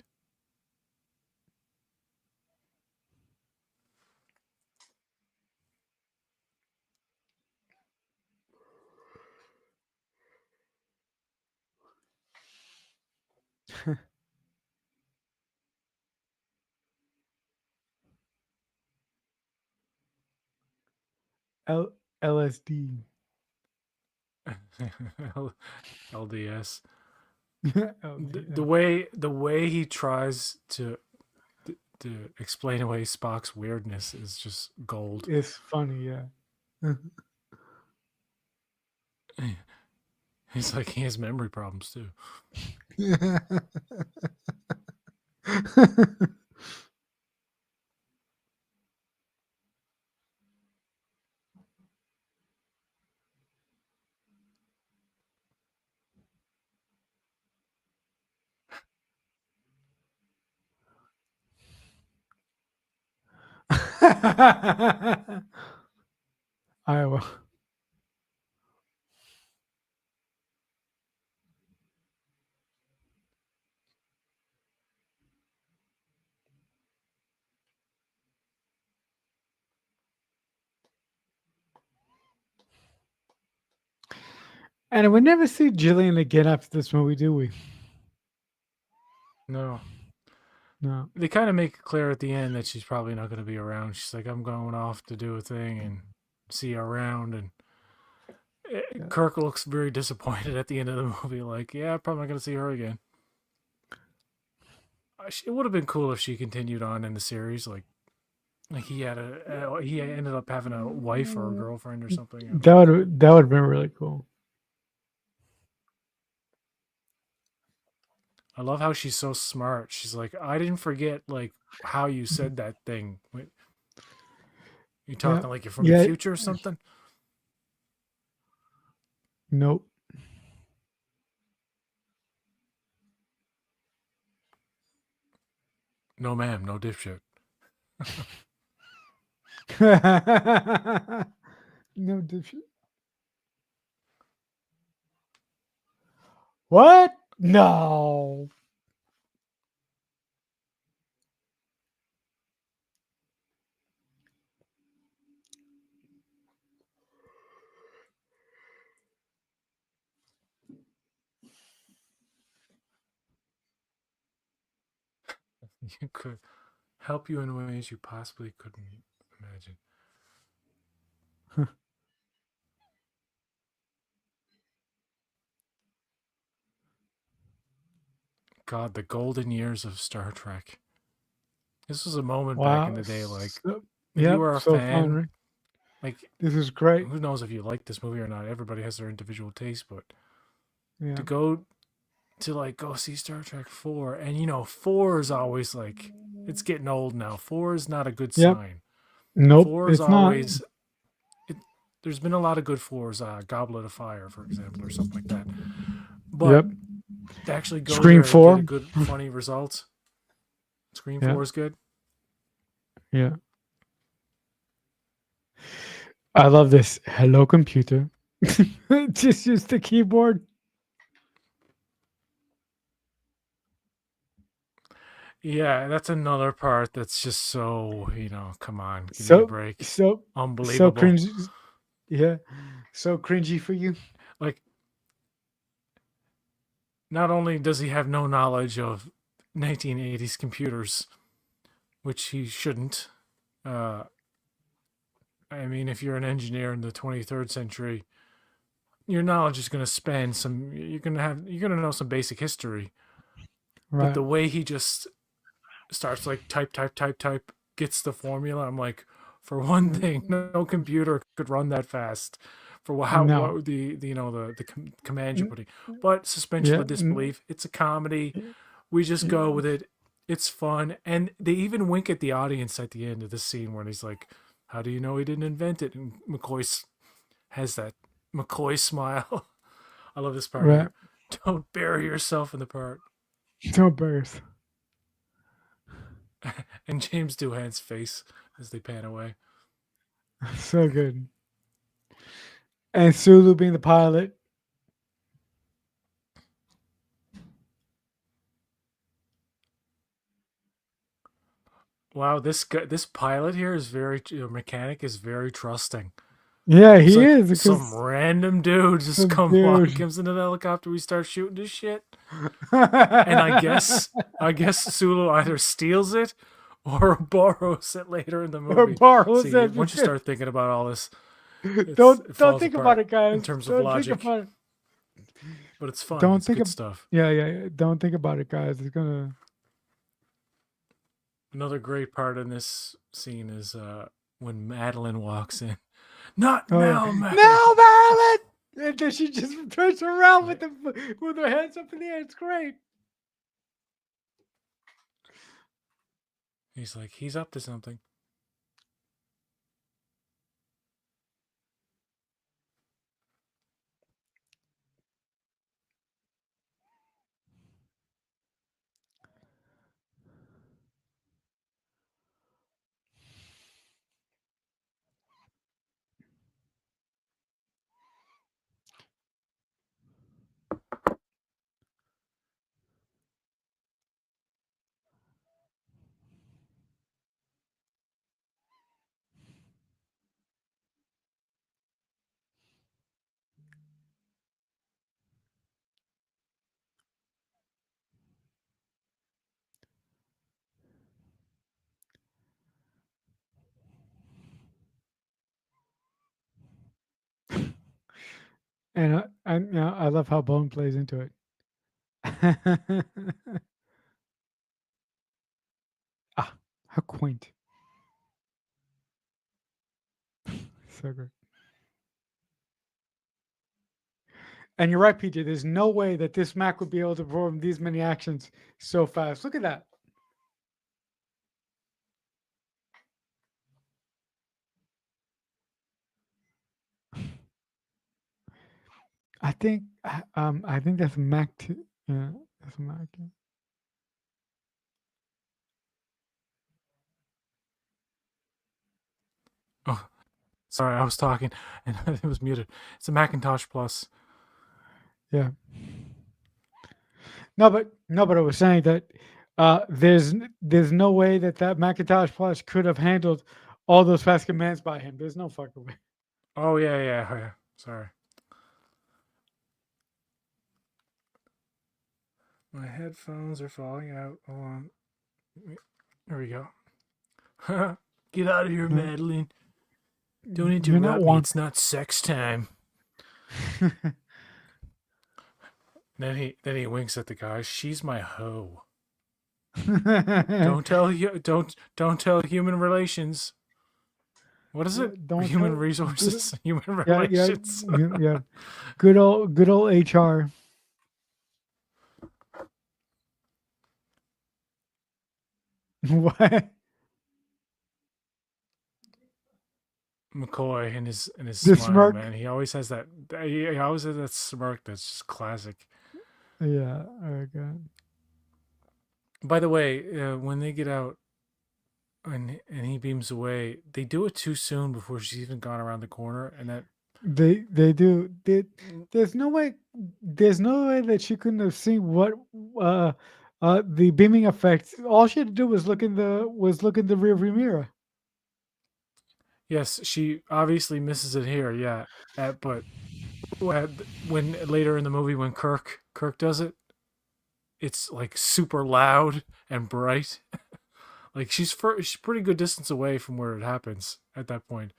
LSD. LDS. Oh, The way he tries to explain away Spock's weirdness is just gold. it's funny, yeah. He's like he has memory problems too. Iowa. And we never see Jillian again after this movie, do we? No, No. they kind of make it clear at the end that she's probably not going to be around. She's like, I'm going off to do a thing and see you around. And Yeah. Kirk looks very disappointed at the end of the movie. Like, yeah, I'm probably not going to see her again. It would have been cool if she continued on in the series. Like he ended up having a wife or a girlfriend or something. I don't know. That would have been really cool. I love how she's so smart. She's like, I didn't forget like how you said that thing. Wait, you Yeah. talking like you're from the Yeah. future or something? Nope. No, ma'am, no dipshit. No dipshit. What? No. You could help you in ways you possibly couldn't imagine. God, the golden years of Star Trek. This was a moment back in Wow. the day. Like, if you Yep. were a So fun, fan, right? like, This is great. who knows if you like this movie or not? Everybody has their individual taste, but to Yeah. go to like go see Star Trek 4, and 4 is always like it's getting old now. 4 is not a good Yep. sign. Nope. 4 is It's not. always it, there's been a lot of good 4s, Goblet of Fire, for example, or something like that. But Yep. to actually go Scream there and get a 4. good, funny result, Scream Yeah. 4 is good. Yeah. I love this. Hello, computer. Just use the keyboard. Yeah, that's another part that's just so, come on, give me a So break. so Unbelievable. cringy. Yeah. So cringy for you. Like, not only does he have no knowledge of 1980s computers, which he shouldn't. Uh, I mean, if you're an engineer in the 23rd century, your knowledge is going to span some. You're going to know some basic history. But Right. the way he just starts like type, type, type, type, gets the formula, I'm like, for one thing, no computer could run that fast. For how No. what the command you're N- putting, but suspension Yeah. of disbelief. It's a comedy. We just go with it. It's fun, and they even wink at the audience at the end of the scene when he's like, "How do you know he didn't invent it?" And McCoy has that McCoy smile. I love this part Right. here. Don't bury yourself in the part. No birth. And James Doohan's face as they pan away. So good. And Sulu being the pilot. Wow, this pilot here is mechanic is very trusting. Yeah, It's he like is some because random dude just some come along, dude. comes into the helicopter, we start shooting this shit. And I guess Sulu either steals it or borrows it later in the Or movie. borrows See, it once you because start thinking about all this, It Don't falls think about apart it, in guys. terms of Don't think logic, about it. but it's fun. Don't It's think good of stuff. yeah, yeah, yeah. Don't think about it, guys. It's gonna. Another great part in this scene is when Madeline walks in. Not Oh yeah. now, Madeline. No, Marilyn. And then she just turns around Right. with her hands up in the air. It's great. He's like, he's up to something. And I love how Bone plays into it. Ah, how quaint. So good. And you're right, PJ. There's no way that this Mac would be able to perform these many actions so fast. Look at that. I think that's a Mac too. Yeah, that's a Mac. Yeah. Oh, sorry, I was talking and it was muted. It's a Macintosh Plus. Yeah. No, but I was saying that there's no way that that Macintosh Plus could have handled all those fast commands by him. There's no fucking way. Oh yeah. Sorry. My headphones are falling out. Hold on. There we go. Get out of here, No, Madeline. Don't you're not interrupt me. one. It's not sex time. Then he winks at the guy. She's my hoe. Don't tell human relations. What is it? Don't Human tell good. resources, human Yeah, yeah, relations. yeah. Good old HR. What? McCoy and his The smile, smirk. man. He always has that. He always has that smirk. That's just classic. Yeah. Oh god. By the way, when they get out and he beams away, they do it too soon before she's even gone around the corner, and that They do. There's no way. There's no way that she couldn't have seen what uh the beaming effect. All she had to do was look in the rearview mirror. yes, she obviously misses it here. Yeah, but when later in the movie when Kirk does it, it's like super loud and bright. Like she's pretty good distance away from where it happens at that point.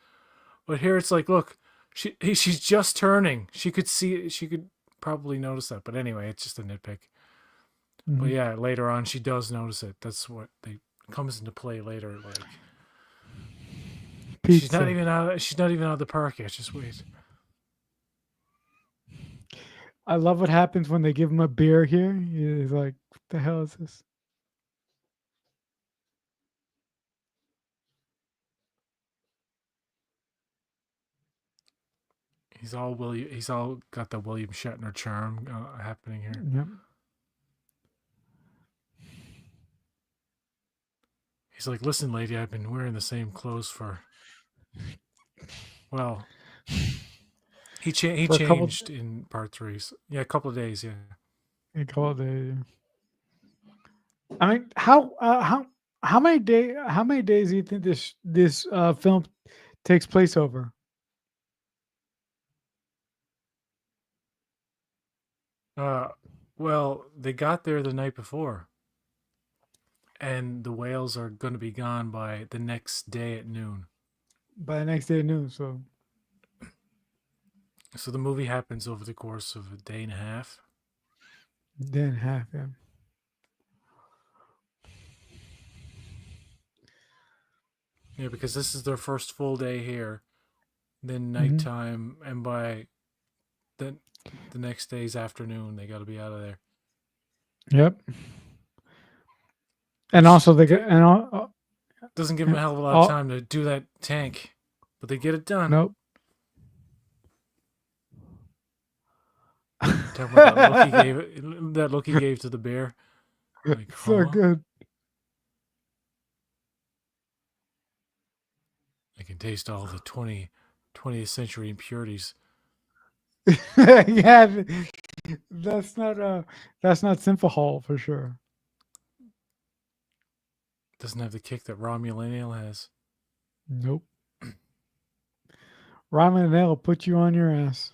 But here it's like, look, she's just turning. She could see it. She could probably notice that. But anyway, it's just a nitpick. But Mhm. yeah, later on she does notice it. That's what they comes into play later. Like Pizza. she's not even out of the park yet. Just wait. I love what happens when they give him a beer here. He's like, "What the hell is this?" He's all got the William Shatner charm happening here. Yep. He's like, listen, lady, I've been wearing the same clothes for well. He For changed in part three. So, yeah, a couple of days. Yeah. a couple of days. I mean, how many days do you think this film takes place over? Uh, well, they got there the night before, and the whales are going to be gone by the next day at noon. By the next day at noon. So So the movie happens over the course of a day and a half. Then half, yeah. Yeah, because this is their first full day here. Then Hmm. nighttime, and by the the next day's afternoon, they got to be out of there. Yep. And Which also they get and doesn't give them yeah, a hell of a lot of all time to do that tank, but they get it done. nope. You talking about that look he gave to the bear? Like, So huh? good. I can taste all the 20th century impurities. Yeah, that's not that's not Simple for sure. Doesn't have the kick that Romulan ale has. Nope. Ramen and ale will put you on your ass.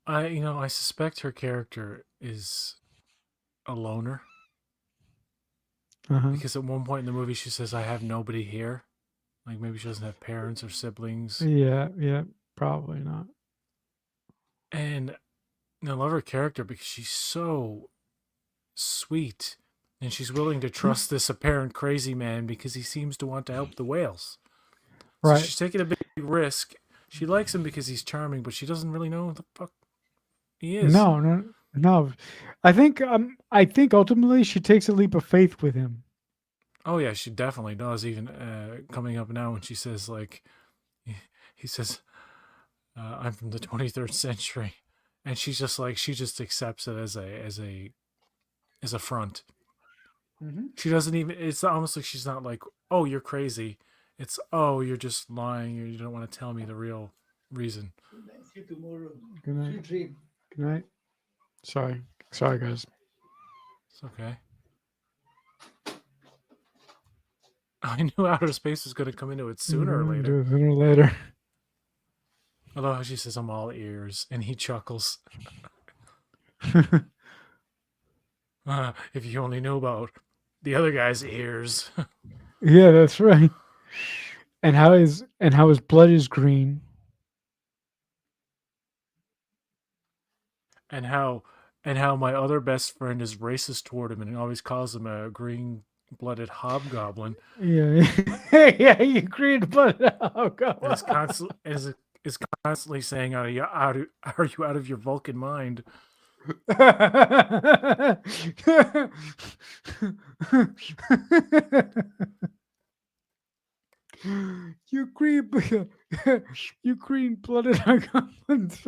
I suspect her character is a loner Uh-huh. because at one point in the movie she says, "I have nobody here." Like maybe she doesn't have parents or siblings. Yeah, yeah, probably not. And I love her character because she's so sweet and she's willing to Yeah, trust this apparent crazy man because he seems to want to help the whales. So right. she's taking a big risk. She likes him because he's charming, but she doesn't really know what the fuck he is. No, no, no. I think ultimately she takes a leap of faith with him. Oh yeah, she definitely does. Even coming up now when she says like, he says, "I'm from the 23rd century," and she's just like she just accepts it as a front. Hmm. She doesn't even. It's almost like she's not like, "Oh, you're crazy." It's, "Oh, you're just lying. You don't want to tell me the real reason." Good night. Good night. Sorry. Sorry, guys. It's okay. I knew outer space was going to come into it sooner or later. Do it sooner or later. I love how she says, "I'm all ears," and he chuckles. If you only knew about the other guy's ears, Yeah, that's right. And how his blood is green. and how my other best friend is racist toward him and always calls him a green-blooded hobgoblin, Yeah, yeah, you green blood. Oh and is god. constantly is constantly saying, are you out of your Vulcan mind?" You green, you green blooded goblins.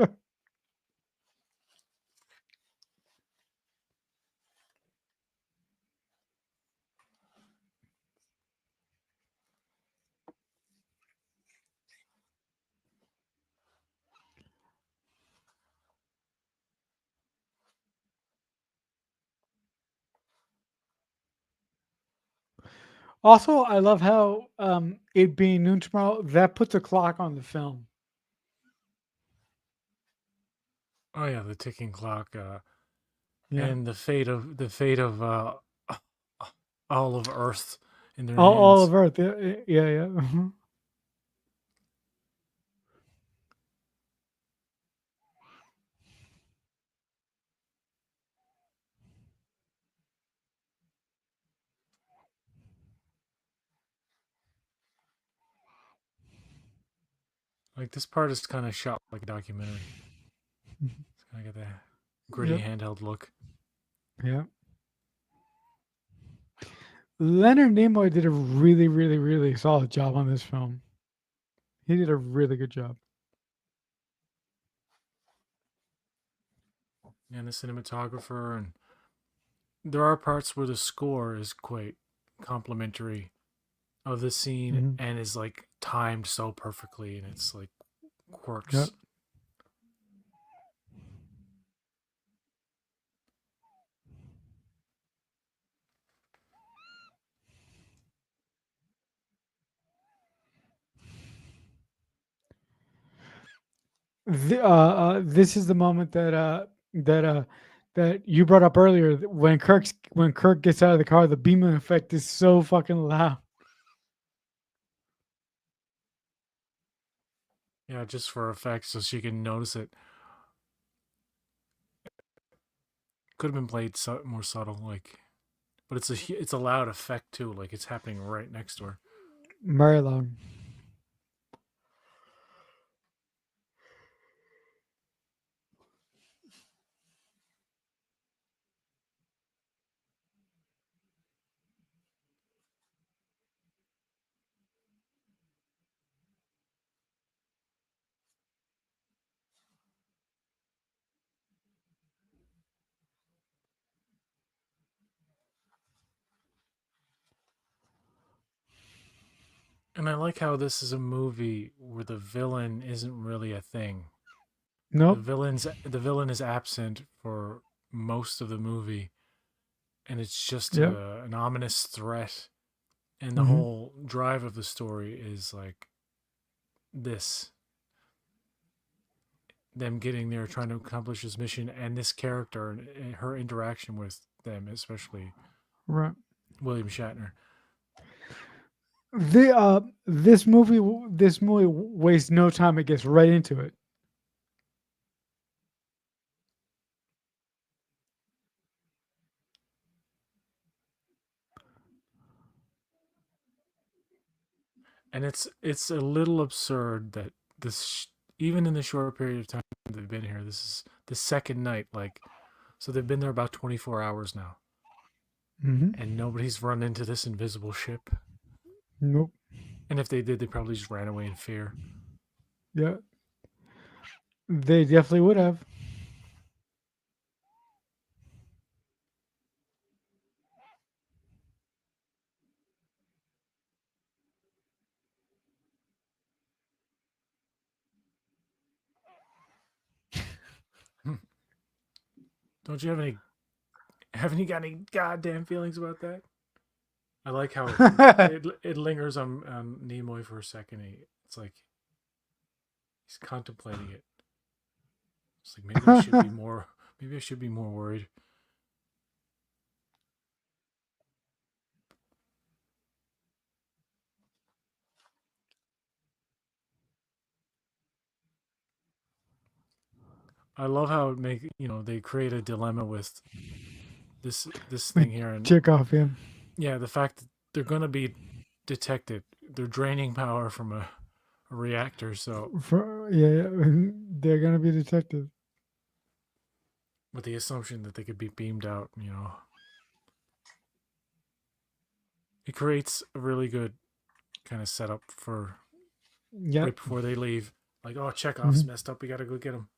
Also, I love how it being noon tomorrow that puts a clock on the film. Oh yeah, the ticking clock, Yeah, and the fate of all of Earth in their all hands. of Earth. Yeah, yeah, yeah. Mhm. Like this part is kind of shot like a documentary. It's kind of got that gritty Yep. handheld look. Yeah. Leonard Nimoy did a really, really, really solid job on this film. He did a really good job. And the cinematographer, and there are parts where the score is quite complimentary of the scene Mhm. and is like timed so perfectly, and it's like Yep. quirks. This is the moment that that you brought up earlier. When Kirk gets out of the car, the beaming effect is so fucking loud. Yeah, just for effect, so she can notice it. Could have been played more subtle, like, but it's a loud effect too. Like it's happening right next to her. Very loud. And I like how this is a movie where the villain isn't really a thing. The Nope. villain's the villain is absent for most of the movie, and it's just Yep. an ominous threat. And the Hmm. whole drive of the story is like this: them getting there, trying to accomplish this mission, and this character and her interaction with them, especially Right. William Shatner. This movie wastes no time. It gets right into it. And it's a little absurd that even in the short period of time they've been here, this is the second night. Like, so they've been there about 24 hours now, Hmm. and nobody's run into this invisible ship. Nope. And if they did, they probably just ran away in fear. Yeah. They definitely would have. Don't you have any got any goddamn feelings about that? I like how it lingers on Nimoy for a second. It's like he's contemplating it. It's like maybe I should be more. Maybe I should be more worried. I love how they create a dilemma with this thing here, and Check off him. yeah, the fact that they're gonna be detected. They're draining power from a reactor, so Yeah, yeah, they're gonna be detected. with the assumption that they could be beamed out, it creates a really good kind of setup for Yep. right before they leave. Like, oh, Chekhov's Hmm. messed up. We gotta go get him.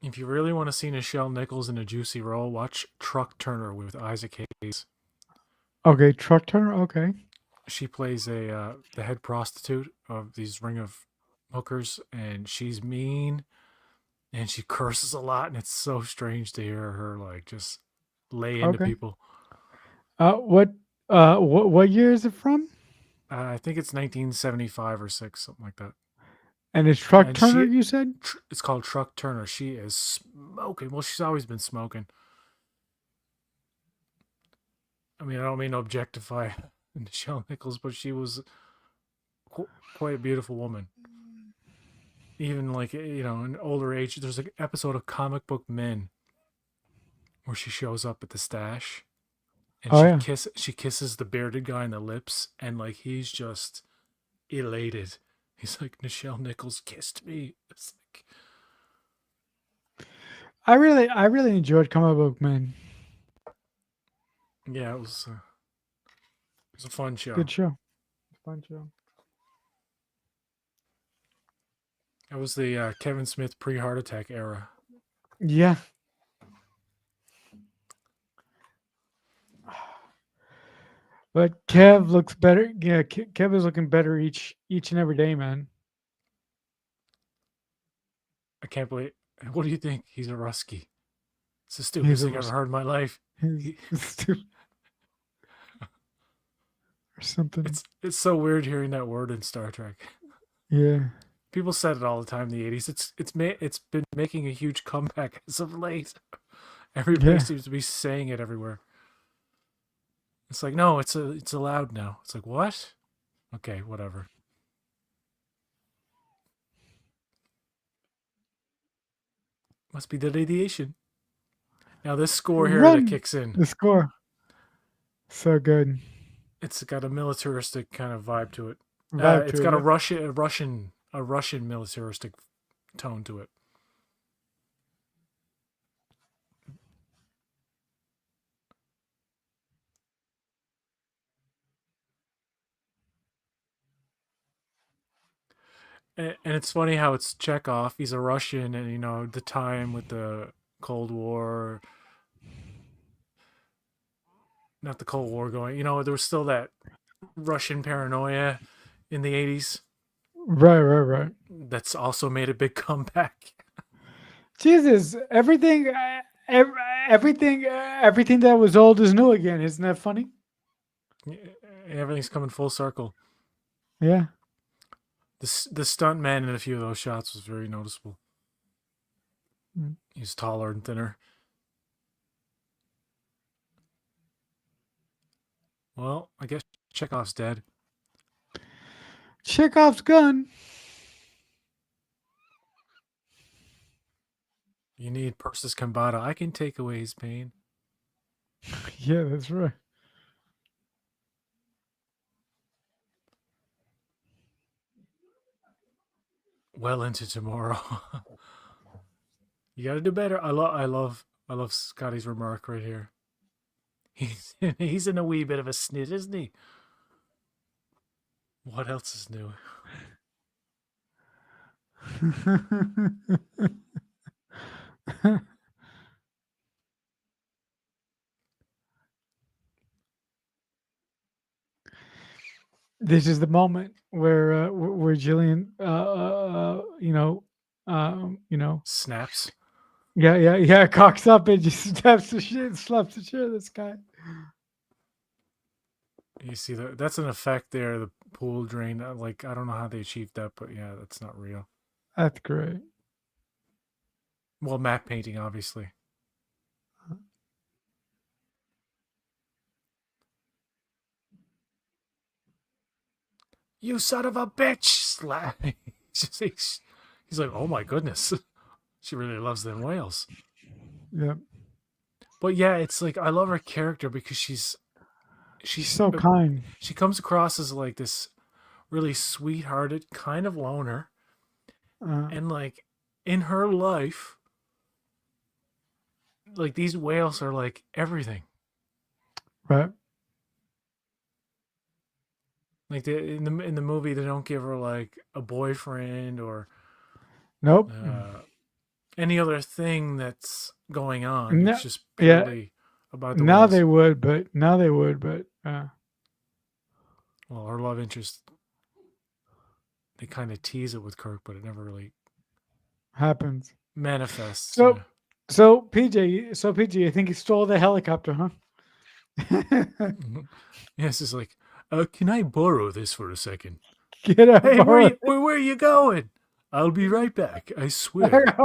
If you really want to see Nichelle Nichols in a juicy role, watch Truck Turner with Isaac Hayes. Okay, truck turner. Okay. She plays a the head prostitute of these ring of hookers, and she's mean and she curses a lot, and it's so strange to hear her like just lay into Okay. people. What? What year is it from? I think it's 1975 or six, something like that. And it's truck And turner. You said. it's called Truck Turner. She is smoking. Well, she's always been smoking. I mean, I don't mean to objectify Nichelle Nichols, but she was quite a beautiful woman. Even like in older age, there's an episode of Comic Book Men where she shows up at the stash and Oh yeah. she kisses the bearded guy in the lips, and like he's just elated. He's like, Nichelle Nichols kissed me. It's like I really enjoyed Comic Book Man. Yeah, it was a fun show. Good show. Fun show. It was the Kevin Smith pre-heart attack era. Yeah. But Kev looks better. Yeah, Kev is looking better each and every day, man. I can't believe. What do you think? He's a Rusky. It's the He's stupidest a thing I've ever risk. heard in my life. He's He, stupid or something. it's so weird hearing that word in Star Trek. Yeah. People said it all the time in the '80s. It's been making a huge comeback as of late. Everybody Yeah. seems to be saying it everywhere. It's like no, it's allowed now. It's like what? Okay, whatever. Must be the radiation. Now this score here that Run kicks in, the score. So good. it's got a militaristic kind of vibe to it. Vibe It's to it. got Yep. A Russian militaristic tone to it. And it's funny how it's Chekhov. He's a Russian, and you know the time with the Cold War, not the Cold War going. You know there was still that Russian paranoia in the '80s. Right. Right. Right. That's also made a big comeback. Jesus, ev- everything that was old is new again. Isn't that funny? Everything's coming full circle. Yeah. The stunt man in a few of those shots was very noticeable. Mm. He's taller and thinner. Well, I guess Chekhov's dead. Chekhov's gun. You need Persis Kambata. I can take away his pain. Yeah, that's right. Well into tomorrow. You got to do better. I love Scotty's remark right here. He's in a wee bit of a snit, isn't he? What else is new? This is the moment where Jillian, you know, Snaps. yeah, cocks up and just taps the shit, slaps the shit out of this guy. You see that? That's an effect there. The pool drain. Like I don't know how they achieved that, but yeah, that's not real. That's great. Well, matte painting, obviously. You son of a bitch! Slap. He's like, oh my goodness, she really loves them whales. Yeah, But yeah, it's like I love her character because she's she's so kind. she comes across as like this really sweethearted kind of loner, Uh, and like in her life, like these whales are like everything. right. Like in the movie, they don't give her like a boyfriend or Nope. uh, any other thing that's going on. It's No, just yeah. purely about the whales. Now they would, but Well, her love interest, they kind of tease it with Kirk, but it never really happens. manifests. So, Yeah. PJ, I think he stole the helicopter, huh? Mhm. Yes, it's like, can I borrow this for a second? Get out, Hey, borrow it. where are you going? I'll be right back. I swear.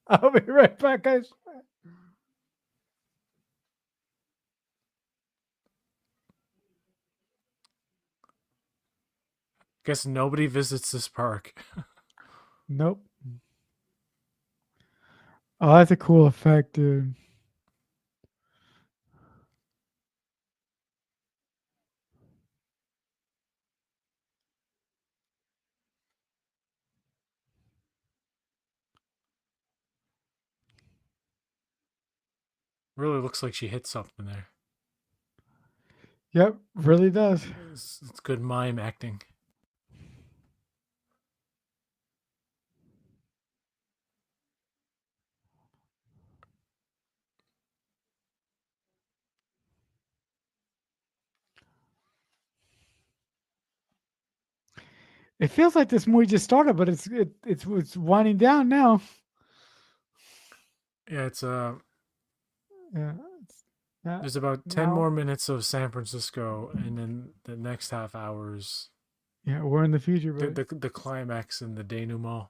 I'll be right back, guys. Guess nobody visits this park. Nope. Oh, that's a cool effect, dude. Really looks like she hit something there. Yep, really does. It's good mime acting. It feels like this movie just started, but it's winding down now. Yeah, it's Yeah, it's, there's about 10 now. more minutes of San Francisco, and then the next half hours, Yeah, we're in the future, the but the climax and the denouement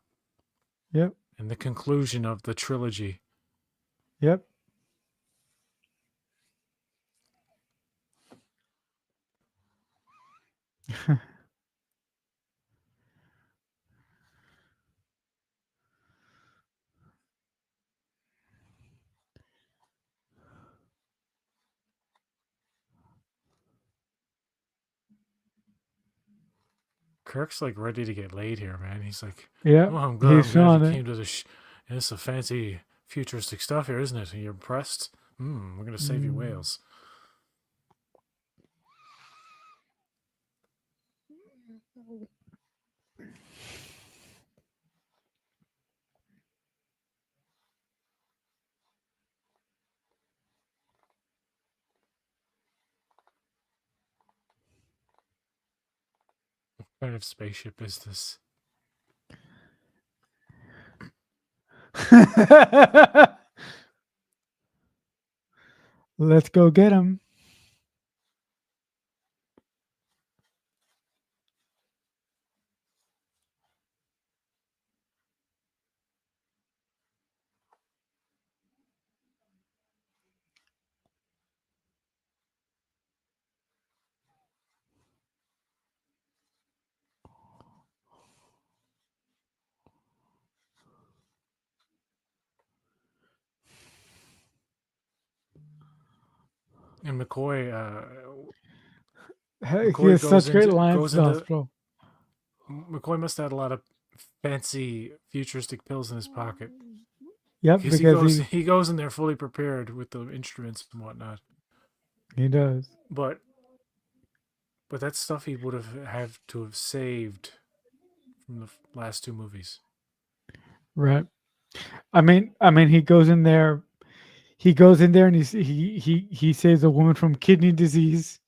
yep, and the conclusion of the trilogy. yep. Kirk's like ready to get laid here, man. He's like, "Oh, Yep, I'm glad. he's I'm glad you feeling it. came to the. It's a fancy futuristic stuff here, isn't it? And you're impressed. We're gonna save you Mm. whales." What kind of spaceship is this? Let's go get him. And Hey, he McCoy has such great lines goes in the into hospital. McCoy must have had a lot of fancy futuristic pills in his pocket Yep, because because he goes in there fully prepared with the instruments and whatnot. he does. But that's stuff he would have to have saved from the last two movies. Right. I mean, he goes in there. He goes in there and he saves a woman from kidney disease.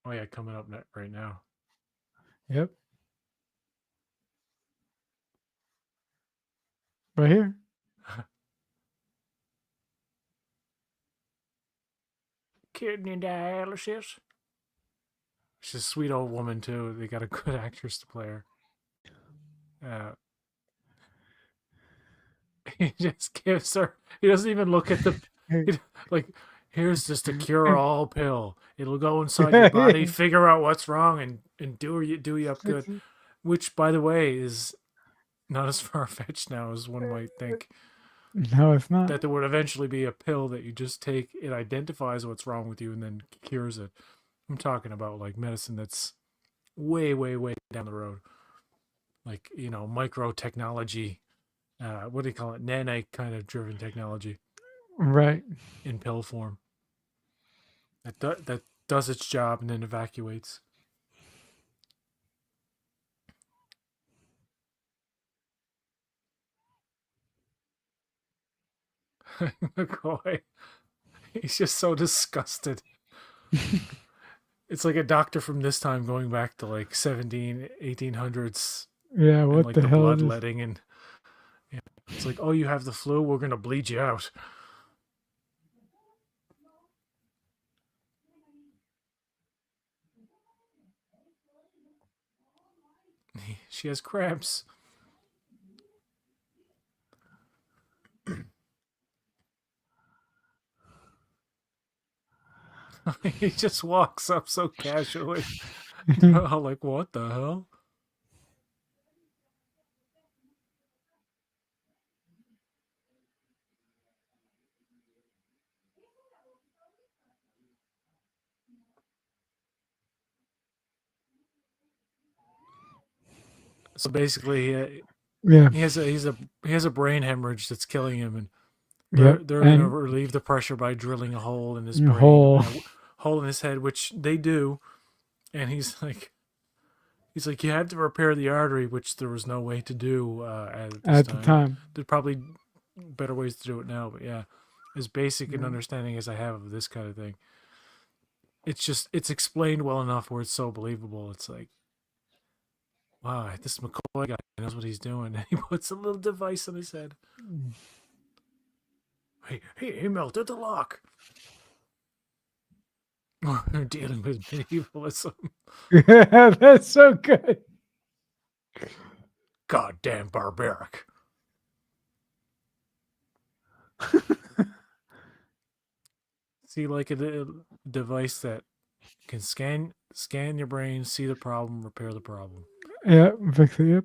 Oh yeah, coming up right now. Yep, right here. Kidney dialysis. She's a sweet old woman too. They got a good actress to play her. Uh, he just gives her. He doesn't even look at the Hey. he, like. Here's just a cure-all pill. It'll go inside your body, figure out what's wrong, and do you up good. Which, by the way, is not as far fetched now as one might think. No, it's not. That there would eventually be a pill that you just take. It identifies what's wrong with you and then cures it. I'm talking about like medicine that's way, way, way down the road. Like micro technology. What do you call it? Nanite kind of driven technology Right. in pill form that does its job and then evacuates. McCoy, he's just so disgusted. It's like a doctor from this time going back to like 1800s Yeah. and What like the the hell is this? bloodletting and yeah. It's like, oh, you have the flu, we're gonna bleed you out. She has cramps. He just walks up so casually. They're all like, what the hell? So basically, Yeah. he has a brain hemorrhage that's killing him, and Yep. They're gonna And relieve the pressure by drilling a hole in his brain, whole. hole in his head, which they do. And he's like, you have to repair the artery, which there was no way to do at this At the time. time. There's probably better ways to do it now, but yeah, as basic an Yeah. understanding as I have of this kind of thing, it's explained well enough where it's so believable. It's like, wow, this McCoy guy knows what he's doing, and he puts a little device on his head. He melted the lock. They're dealing with medievalism. Yeah, that's so good. Goddamn barbaric. See, like a device that can scan your brain, see the problem, repair the problem. Yeah, Victor. Yep.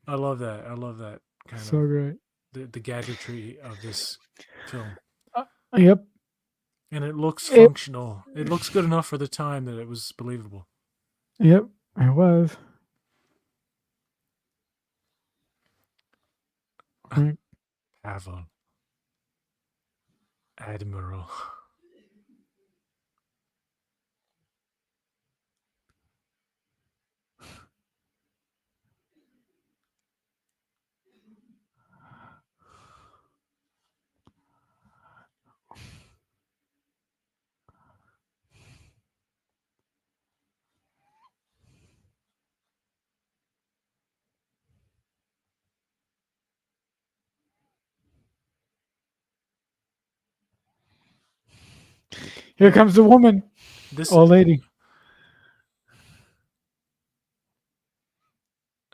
I love that. I love that kind of So great. the gadgetry of this film. Yep. And it looks It. functional. It looks good enough for the time that it was believable. Yep. It was. Right. Pavel, Admiral. Here comes the woman, This old lady.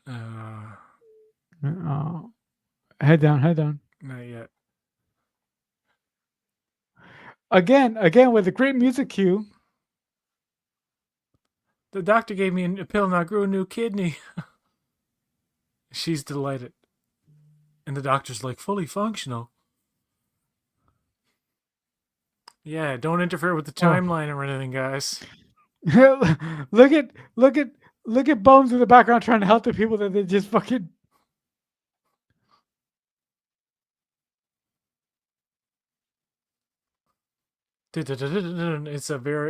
uh Oh, head down, head down. not yet. Again with a great music cue. The doctor gave me a pill and I grew a new kidney. She's delighted. And the doctor's like, fully functional. Yeah, don't interfere with the Oh, timeline or anything, guys. look at look at Bones in the background trying to help the people that they just fucking.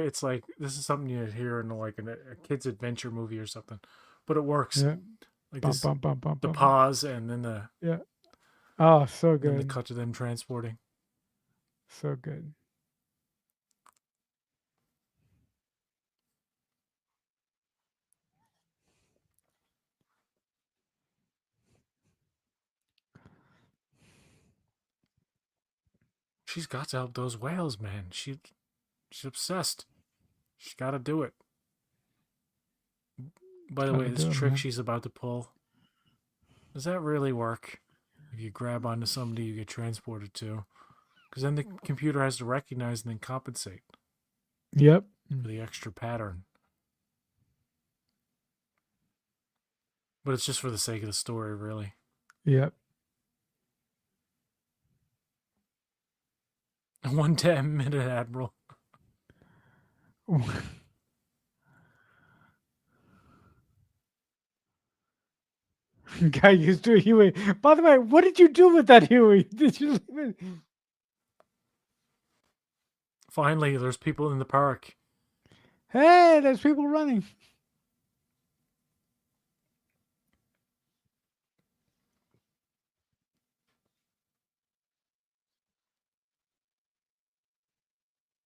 It's like, this is something you hear in like a kid's adventure movie or something. But it works. Yeah. Like Bum, this, bum, bum, bum, the bum, bum. pause and Yeah. Oh, so then the good. cut to them transporting. So good. She's got to help those whales, man. She's obsessed. She's got to do it. By the way, Gotta this do it, trick man. she's about to pull, does that really work? If you grab onto somebody you get transported to, because then the computer has to recognize and then compensate Yep. for the extra pattern. But it's just for the sake of the story, really. Yep. 1 10 minute Admiral. Guy used to a Huey. By the way, what did you do with that Huey? Did you leave it? Finally, there's people in the park. Hey, there's people running.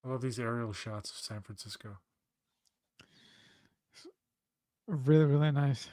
I love these aerial shots of San Francisco. Really, really nice.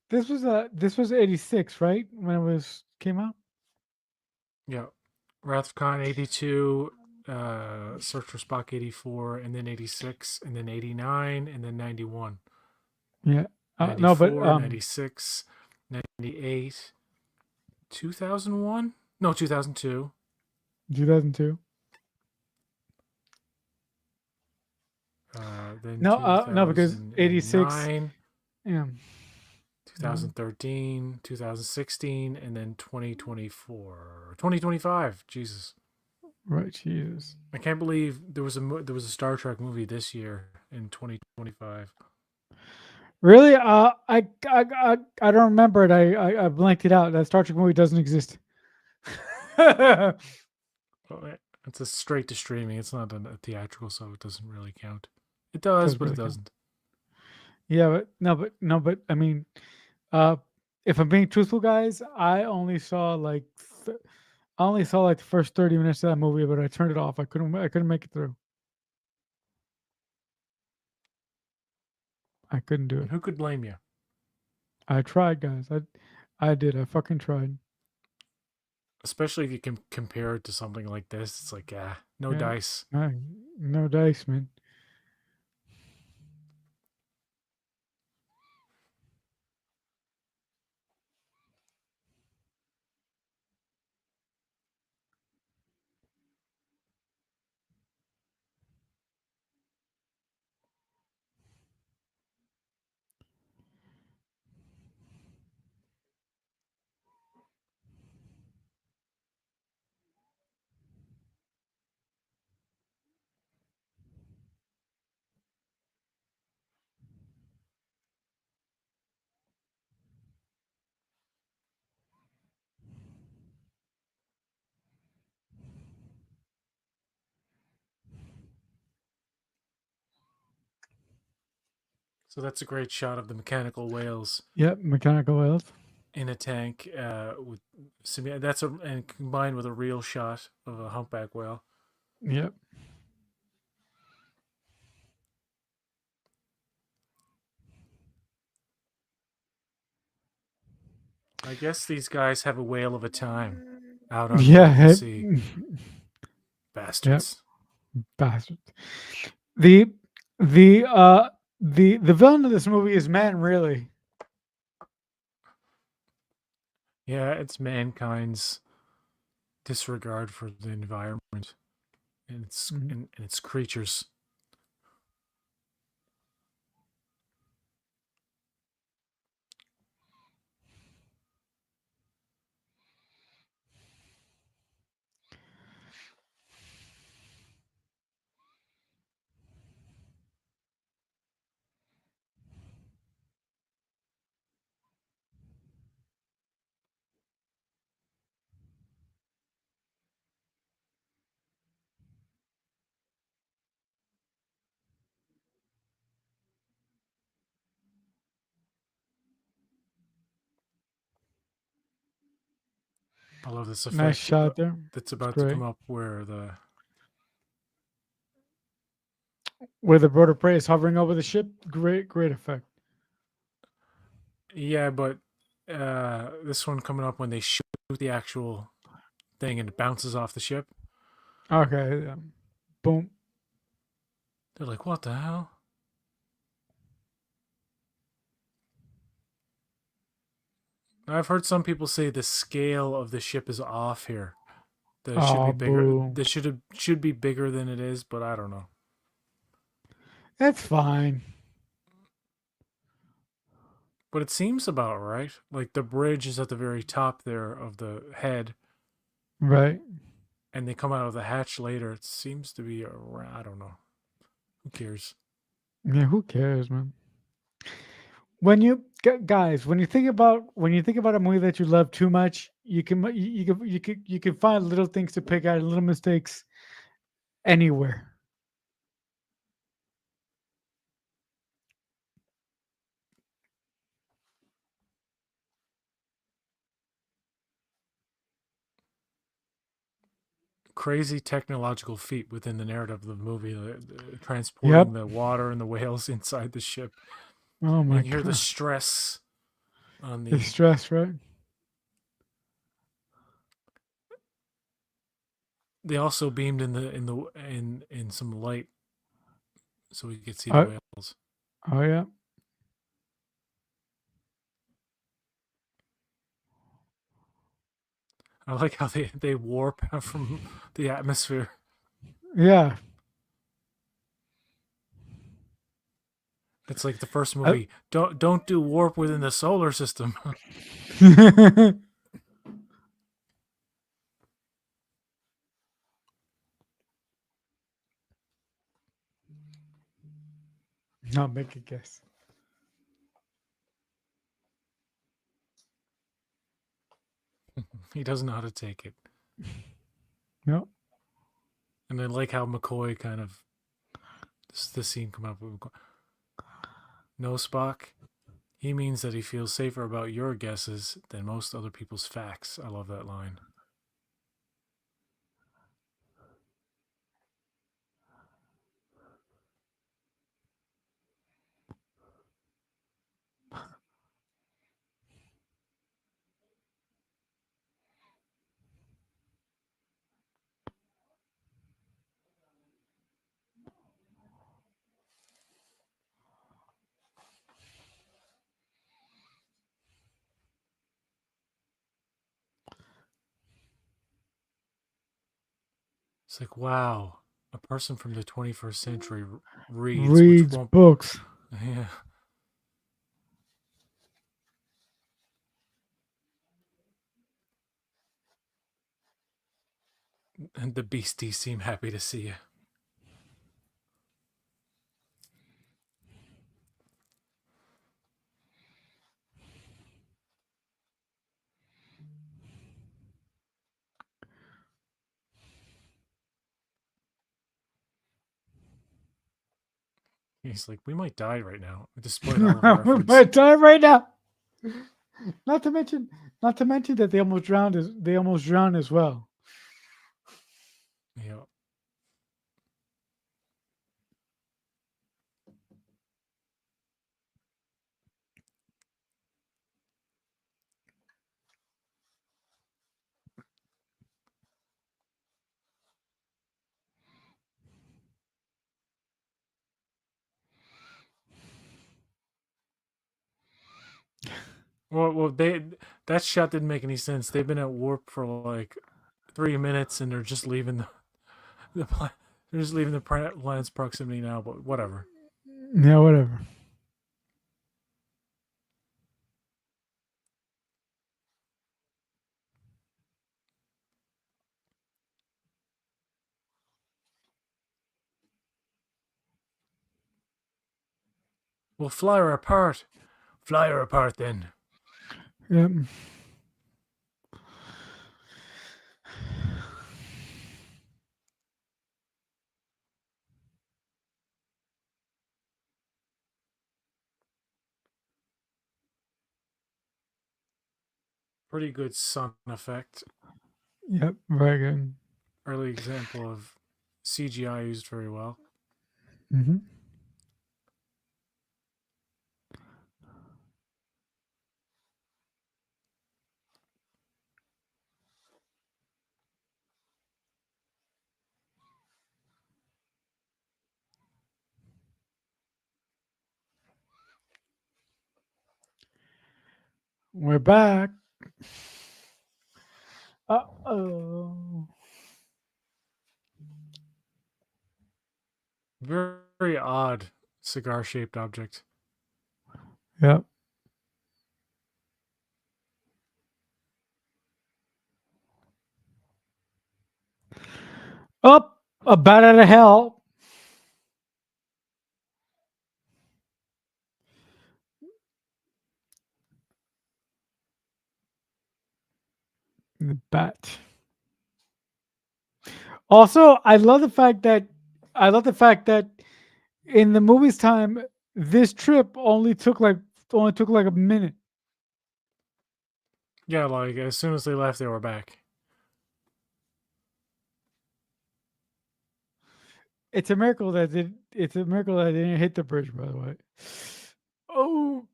This was 86, right? When it was came out? Yeah. Wrath of Khan 82, Search for Spock 84, and then 86, and then 89, and then 91. Yeah. No, but 94, 96, 98, 2001? No, 2002. 2002. Then No, because 86. 2009, Yeah. No. 2013, 2016, and then 2024. 2025. Jesus. Right. Jesus. I can't believe there was a Star Trek movie this year in 2025. Really? I don't remember it. I blanked it out. That Star Trek movie doesn't exist. Well, it's a straight to streaming. It's not a theatrical, so it doesn't really count. It does, Doesn't but it really count. doesn't. Yeah, but no, but I mean, uh, if I'm being truthful, guys, I only saw like the first 30 minutes of that movie, but I turned it off. I couldn't make it through. I couldn't do And it. who could blame you? I tried, guys. I did. I fucking tried. Especially if you can compare it to something like this. It's like, no Yeah, dice. no dice, man. So that's a great shot of the mechanical whales Yep, mechanical whales. in a tank with that's and combined with a real shot of a humpback whale. Yep. I guess these guys have a whale of a time out on the Yeah. open sea. Yep. Bastards. Bastard. The the villain of this movie is man, really. Yeah, it's mankind's disregard for the environment and Mhm. and its creatures. I love this Nice effect shot there. that's It's about to come great. up where the Where the bird of prey is hovering over the ship. Great effect. yeah, but this one coming up when they shoot the actual thing and it bounces off the ship. Okay. Boom. They're like, "What the hell?" I've heard some people say the scale of the ship is off here. That it should be Oh, bigger. boo. This should be bigger than it is, but I don't know. That's fine. But it seems about right. Like the bridge is at the very top there of the head, Right. and they come out of the hatch later. It seems to be around. I don't know. Who cares? Yeah. Who cares, man? Guys, when you think about a movie that you love too much, you can find little things to pick out, little mistakes anywhere. Crazy technological feat within the narrative of the movie, transporting Yep. the water and the whales inside the ship. Oh And my you hear the god. stress on The the. stress, right? They also beamed in some light so we could see the Uh, whales. oh yeah. I like how they warp from the atmosphere. Yeah. It's like the first I, movie. Don't do warp within the solar system. Now make a guess. He doesn't know how to take it. No. And I like how McCoy kind of this scene come up with McCoy. No, Spock. He means that he feels safer about your guesses than most other people's facts. I love that line. It's like, wow, a person from the 21st century reads, which Reads won't, books. yeah. And the beasties seem happy to see you. He's like, we might die right now, despite all of our efforts. My time right now. Not to mention, not to mention that they almost drowned. They almost drowned as well. You know, well, they that shot didn't make any sense. They've been at warp for like 3 minutes, and they're just leaving the they're just leaving the planet's proximity now. But whatever. Yeah, whatever. We'll fly her apart. Fly her apart then. Yep. Pretty good sun effect. Yep. Very good. Early example of CGI used very well. Hmm. We're back. Oh. Very, very odd cigar shaped object. Yep. Up. A bat out of hell. The bat. Also, I love the fact that in the movie's time, this trip only took like a minute. Yeah, like as soon as they left, they were back. It's a miracle that it's a miracle that they didn't hit the bridge. By the way. Oh.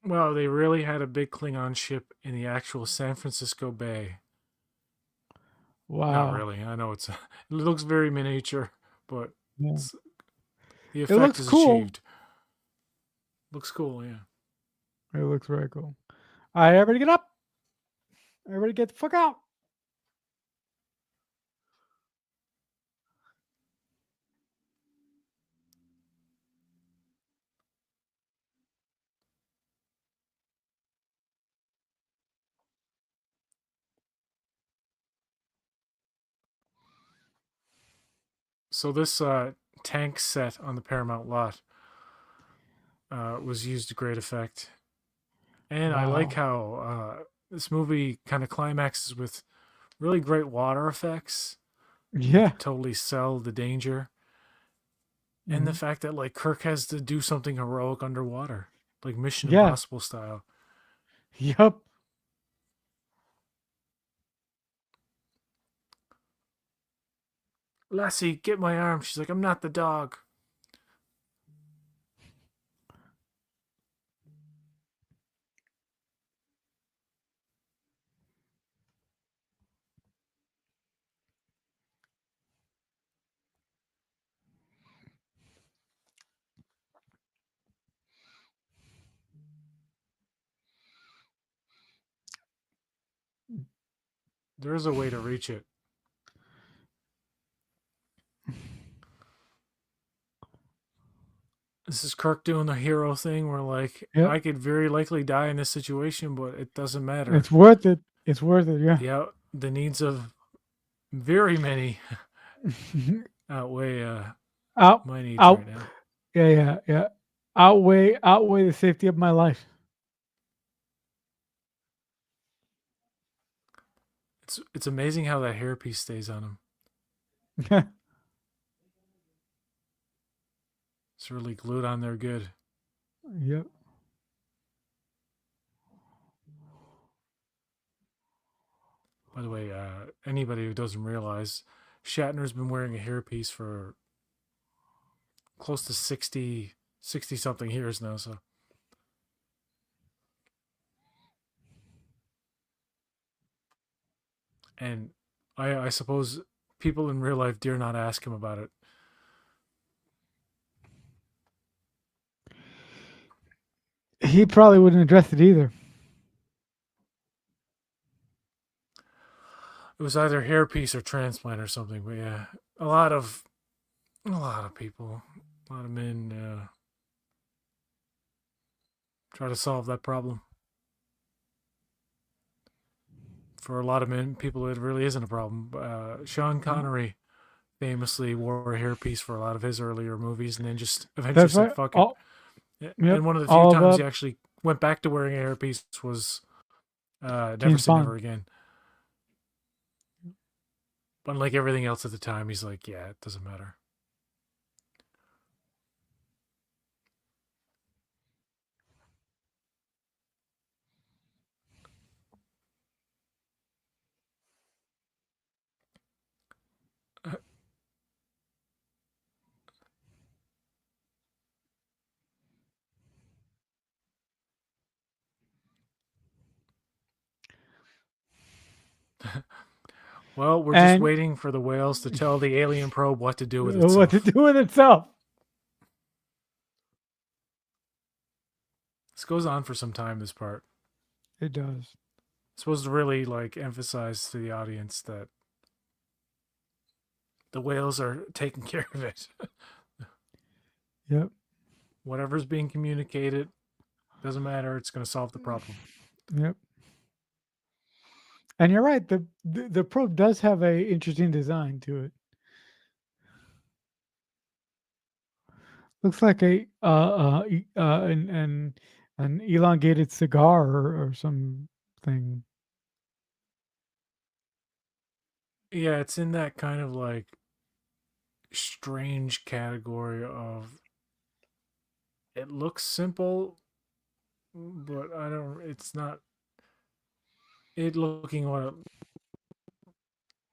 Well, they really had a big Klingon ship in the actual San Francisco Bay. Not Wow. really. I know it looks very miniature, but Yeah. it's, the It effect looks is cool. achieved. Looks cool, yeah. It looks very cool. All right, everybody get up. Everybody get the fuck out. So this tank set on the Paramount lot was used to great effect, and I like Wow. how this movie kind of climaxes with really great water effects. You Yeah. could totally sell the danger and the Mhm. fact that like Kirk has to do something heroic underwater, like Mission Yeah. Impossible style. Yup. Lassie, get my arm. She's like, I'm not the dog. There is a way to reach it. This is Kirk doing the hero thing where like Yep. I could very likely die in this situation, but it doesn't matter. It's worth it. It's worth it. Yeah. The needs of very many outweigh out. my needs right Out. now. Yeah. Yeah. Yeah. Outweigh the safety of my life. It's amazing how that hairpiece stays on him. It's really glued on there good. Yep. By the way, anybody who doesn't realize, Shatner's been wearing a hairpiece for close to 60 something years now. So, and I suppose people in real life dare not ask him about it. He probably wouldn't address it either. It was either hairpiece or transplant or something. But yeah, a lot of a lot of people, a lot of men try to solve that problem. For a lot of men, people, it really isn't a problem. Sean Mm. Connery famously wore a hairpiece for a lot of his earlier movies, and then just eventually That's said right. "fuck it." All. Yeah, Yep. and one of the few All times the he actually went back to wearing a hairpiece was "Never James Say Never Bond. Again." But unlike everything else at the time, he's like, "Yeah, it doesn't matter." Well, we're just And waiting for the whales to tell the alien probe what to do with what to itself. do with itself. This goes on for some time. This part. It does. It's supposed to really like emphasize to the audience that the whales are taking care of it. Yep. Whatever's being communicated doesn't matter. It's going to solve the problem. Yep. And you're right. The probe does have a interesting design to it. Looks like a an elongated cigar or something. Yeah, it's in that kind of like strange category of it looks simple, but I don't. It's not. It looking what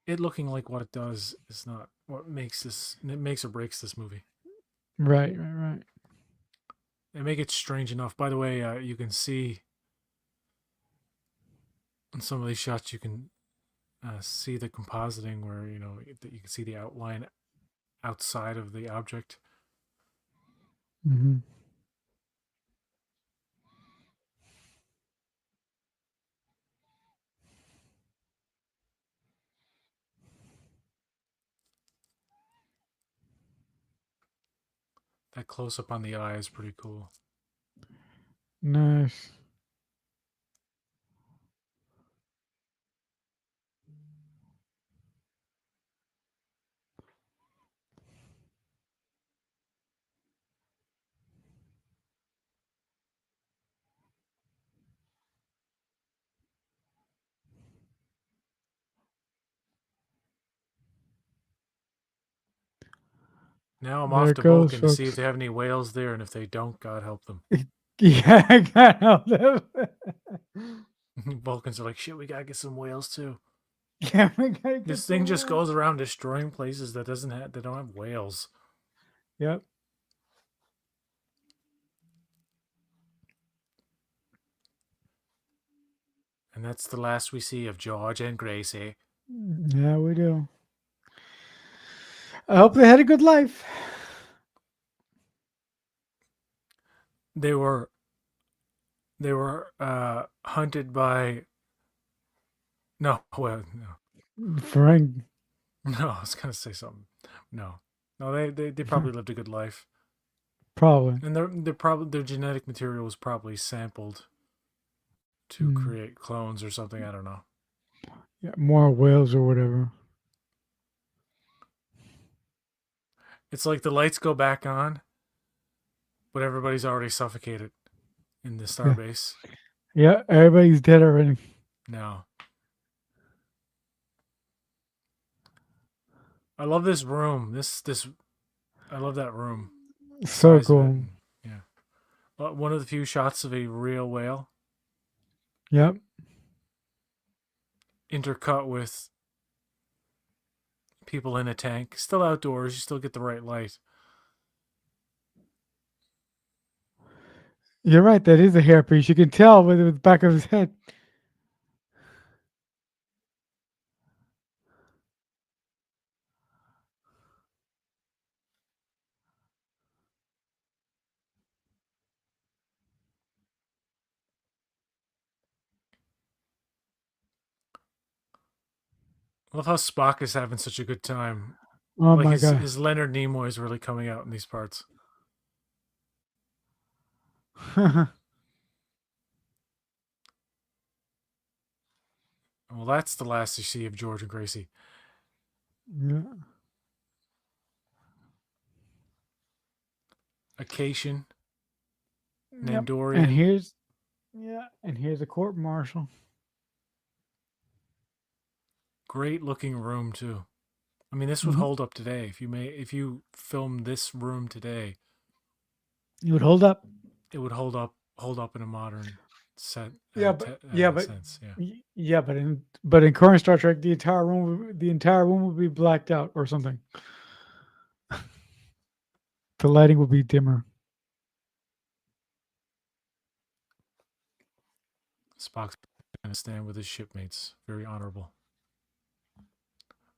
it looking like what it does is not what makes this. It makes or breaks this movie. Right. Right. Right. They make it strange enough. By the way, you can see in some of these shots, you can see the compositing where that you can see the outline outside of the object. Hmm. That close up on the eye is pretty cool. Nice. Now I'm There off it to goes, Vulcan to see if folks. they have any whales there, and if they don't, God help them. Yeah, I got help them. Vulcans are like, shit, we gotta get some whales too. Yeah, we gotta get This thing just somewhere. goes around destroying places that don't have whales. Yep. And that's the last we see of George and Gracie. Yeah, we do. I hope they had a good life. They were hunted by no, well, no. Frank, No, I was gonna say something. No. No, they probably lived a good life. probably. And their genetic material was probably sampled to Mm. create clones or something, I don't know. Yeah, more whales or whatever. It's like the lights go back on, but everybody's already suffocated in the Yeah. starbase. Yeah, everybody's dead already. No. I love this room. This I love that room. The So size of it, cool. and yeah. One of the few shots of a real whale Yep. intercut with people in a tank. Still outdoors, you still get the right light. You're right. That is a hairpiece. You can tell with the back of his head. I love how Spock is having such a good time. Oh Like my god. his Leonard Nimoy is really coming out in these parts. Well, that's the last you see of George and Gracie. Yeah. Acacian, Yep. And Nandorian, here's a court martial. great looking room too. I mean, this would Hmm. hold up today if you film this room today. You would hold up. It would hold up in a modern set Yeah, but yeah, but sense. Yeah, yeah, but in current Star Trek, the entire room would be blacked out or something. The lighting would be dimmer. Spock's gonna stand with his shipmates. Very honorable.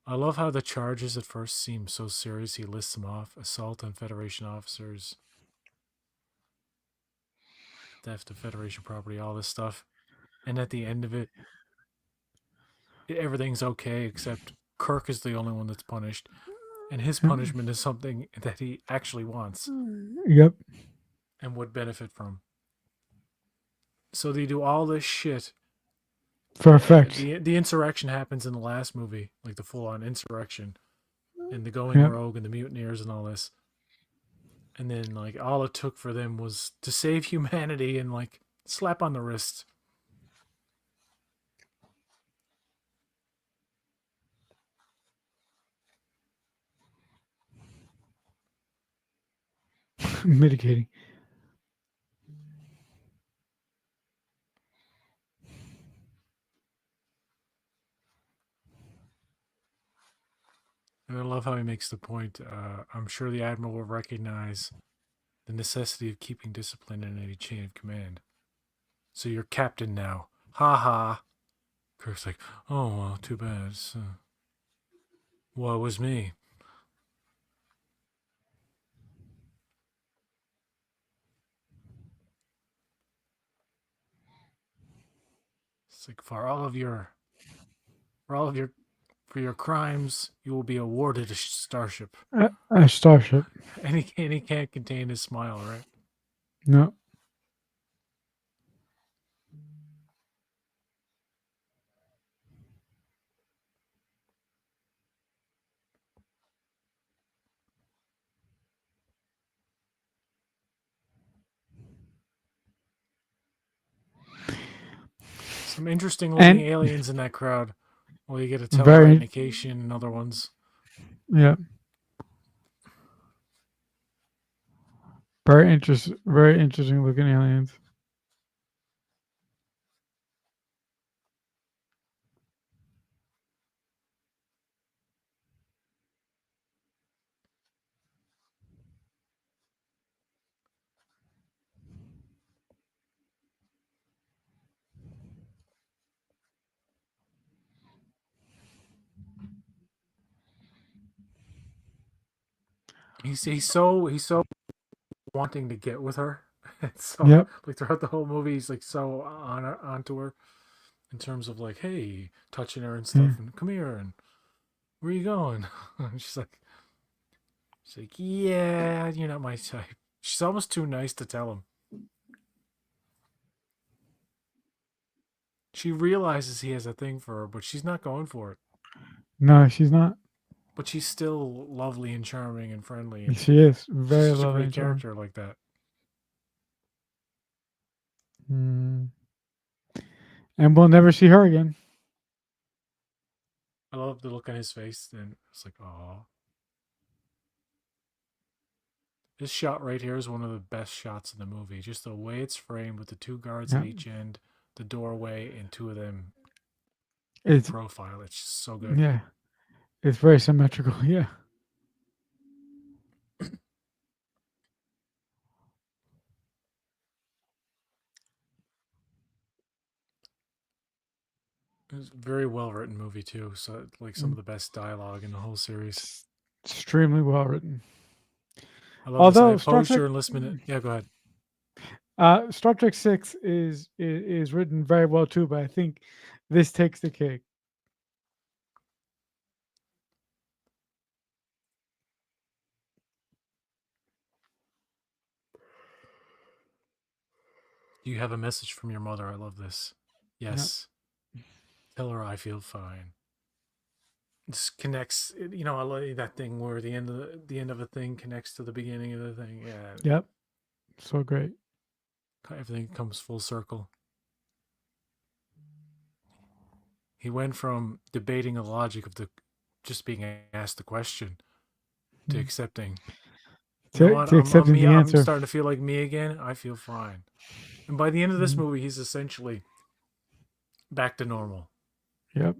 I love how the charges at first seem so serious. He lists them off: assault on Federation officers, theft of Federation property, all this stuff. And at the end of it, everything's okay except Kirk is the only one that's punished, and his punishment is something that he actually wants Yep. and would benefit from. So they do all this shit. For effect. The insurrection happens in the last movie, like the full on insurrection, and the going Yep. rogue and the mutineers and all this. And then like all it took for them was to save humanity and like slap on the wrist. Mitigating. And I love how he makes the point. I'm sure the admiral will recognize The necessity of keeping discipline in any chain of command. So you're captain now. Ha ha. Kirk's like, oh, well, too bad. Woe was me. It's like, for all of your, for your crimes, you will be awarded a starship. A starship. And he can't contain his smile, right? No. Some interesting looking And aliens in that crowd. Well, you get a very, Teleradnication and other ones. yeah, very interesting looking aliens. He's so wanting to get with her. So Yep. like throughout the whole movie, he's like so onto her in terms of like, hey, touching her and Yeah. stuff, and come here, and where are you going? And she's like, yeah, you're not my type. She's almost too nice to tell him. She realizes he has a thing for her, but she's not going for it. No, she's not. But she's still lovely and charming and friendly, and She is she's very such a lovely great and charming. character like that. Mm. And we'll never see her again. I love the look on his face, and it's like, oh, this shot right here is one of the best shots in the movie. Just the way it's framed with the two guards at Yeah. each end, the doorway, and two of them in It's profile. It's just so good. yeah. It's very symmetrical. Yeah. It's a very well written movie too. So like some of the best dialogue in the whole series. It's extremely well written. I love this. I Although oppose your enlistment. Yeah, go ahead. Star Trek 6 is written very well too, but I think this takes the cake. Do you have a message from your mother? I love this. Yeah. Yes. Tell her I feel fine. This connects. You know, I like that thing where the end of a thing connects to the beginning of the thing. Yeah, Yep. So great. everything comes full circle. He went from debating the logic of the just being asked the question to Mm. accepting. You know what? To accepting the I'm answer. starting to feel like me again. I feel fine. And by the end of this Mm. movie, he's essentially back to normal. Yep.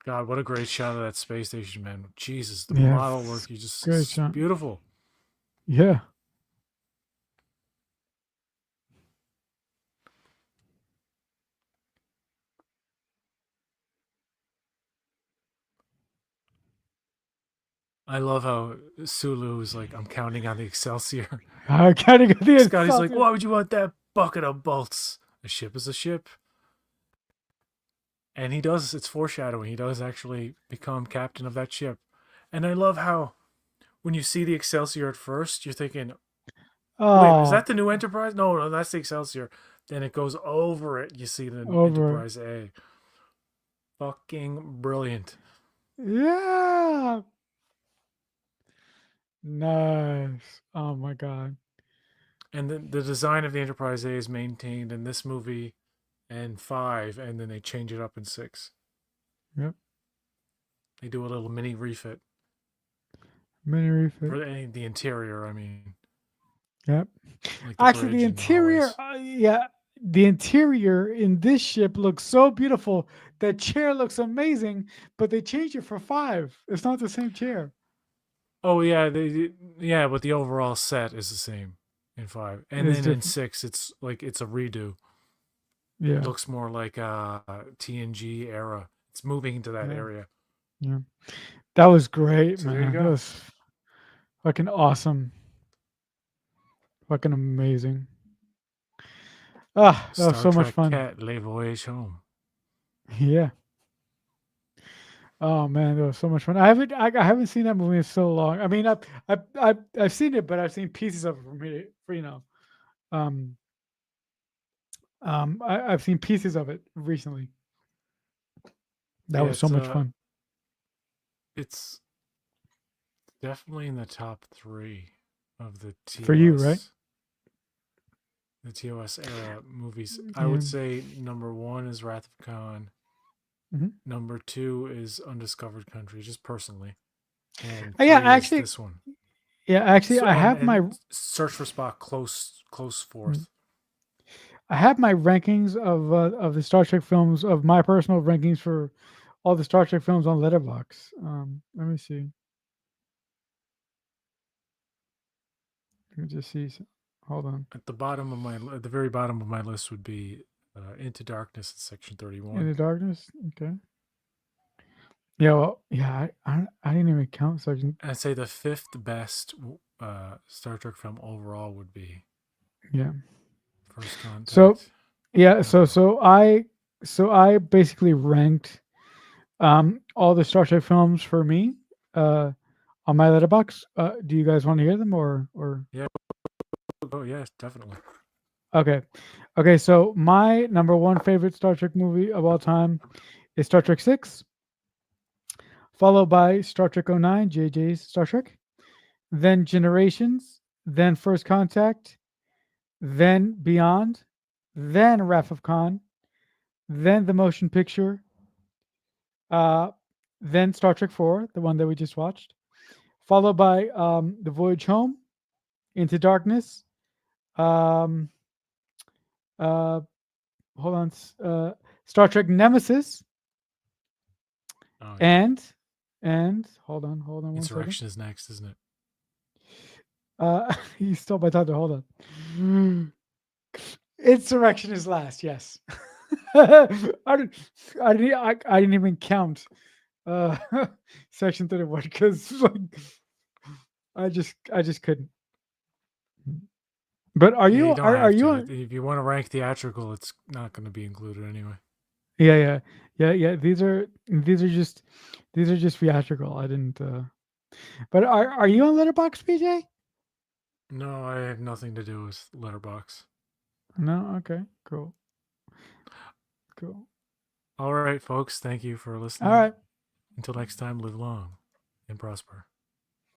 God, what a great shot of that space station, man. Jesus, the Yeah. model work, you just Great it's shot. beautiful. Yeah. I love how Sulu is like, I'm counting on the Excelsior. I gotta get the Scotty's like, Excelsior. why would you want that bucket of bolts? A ship is a ship. And he does, it's foreshadowing. He does actually become captain of that ship. And I love how when you see the Excelsior at first, you're thinking, wait, is Oh, that the new Enterprise? No, no, that's the Excelsior. Then it goes over it. You see the over. Enterprise A. Fucking brilliant. Yeah. Nice. Oh my god. And the design of the Enterprise A is maintained in this movie and 5, and then they change it up in 6. Yep. They do a little mini refit Mini refit. for the interior. I mean, Yep. like the Actually, the bridge and the interior, hallways. yeah, the interior in this ship looks so beautiful. That chair looks amazing, but they changed it for 5. It's not the same chair. Oh yeah, yeah, but the overall set is the same in 5, and It's then in different. 6, it's like it's a redo. It Yeah, looks more like a TNG era. It's moving into that yeah, area. yeah. That was great, So there you man. That go. was fucking awesome. Fucking amazing. Ah, that was Star so much Trek fun. Cat Le Voyage Home. Yeah. Oh man, that was so much fun. I haven't seen that movie in so long. I mean, I've seen it, but I've seen pieces of it from here. For, um, I've seen pieces of it recently. That Yeah, was so much fun it's definitely in the top 3 of for you, right? the TOS era movies. I Yeah. would say number 1 is Wrath of Khan. Hmm. Number 2 is Undiscovered Country, just personally, and Yeah, 3 is this one. actually, So I have my and Search for Spock close mm, fourth. I have my rankings of the Star Trek films of my personal rankings for all the Star Trek films on Letterbox. Let me see. Let me just see. Hold on. At the very bottom of my list would be Into Darkness in Section In 31. the Darkness. Okay. Yeah. Well. Yeah. I didn't even count Sergeant. I'd say the fifth best Star Trek film overall would be Yeah. First So Contact. yeah. I don't know. So I basically ranked all the Star Trek films for me on my letterbox. Do you guys want to hear them or Yeah. Oh yes, definitely. okay? Okay, so my number one favorite Star Trek movie of all time is Star Trek 6, followed by Star Trek '09, JJ's Star Trek, then Generations, then First Contact, then Beyond, then Wrath of Khan, then the motion picture, uh, then Star Trek 4, the one that we just watched, followed by The Voyage Home, Into Darkness, um, uh, hold on, Star Trek Nemesis, Oh yeah. and hold on 1 second. Insurrection is next, isn't it? You stole my thunder. Hold on. Insurrection is last. Yes. I didn't. I didn't even count uh, section 31 because like I just couldn't. But Yeah, you don't are have you to. on? If you want to rank theatrical, it's not going to be included anyway. Yeah, yeah. These are just theatrical. I didn't. But are you on Letterbox, PJ? No, I have nothing to do with Letterbox. No. Okay. Cool. Cool. All right, folks. Thank you for All listening. right. Until next time, live long and prosper.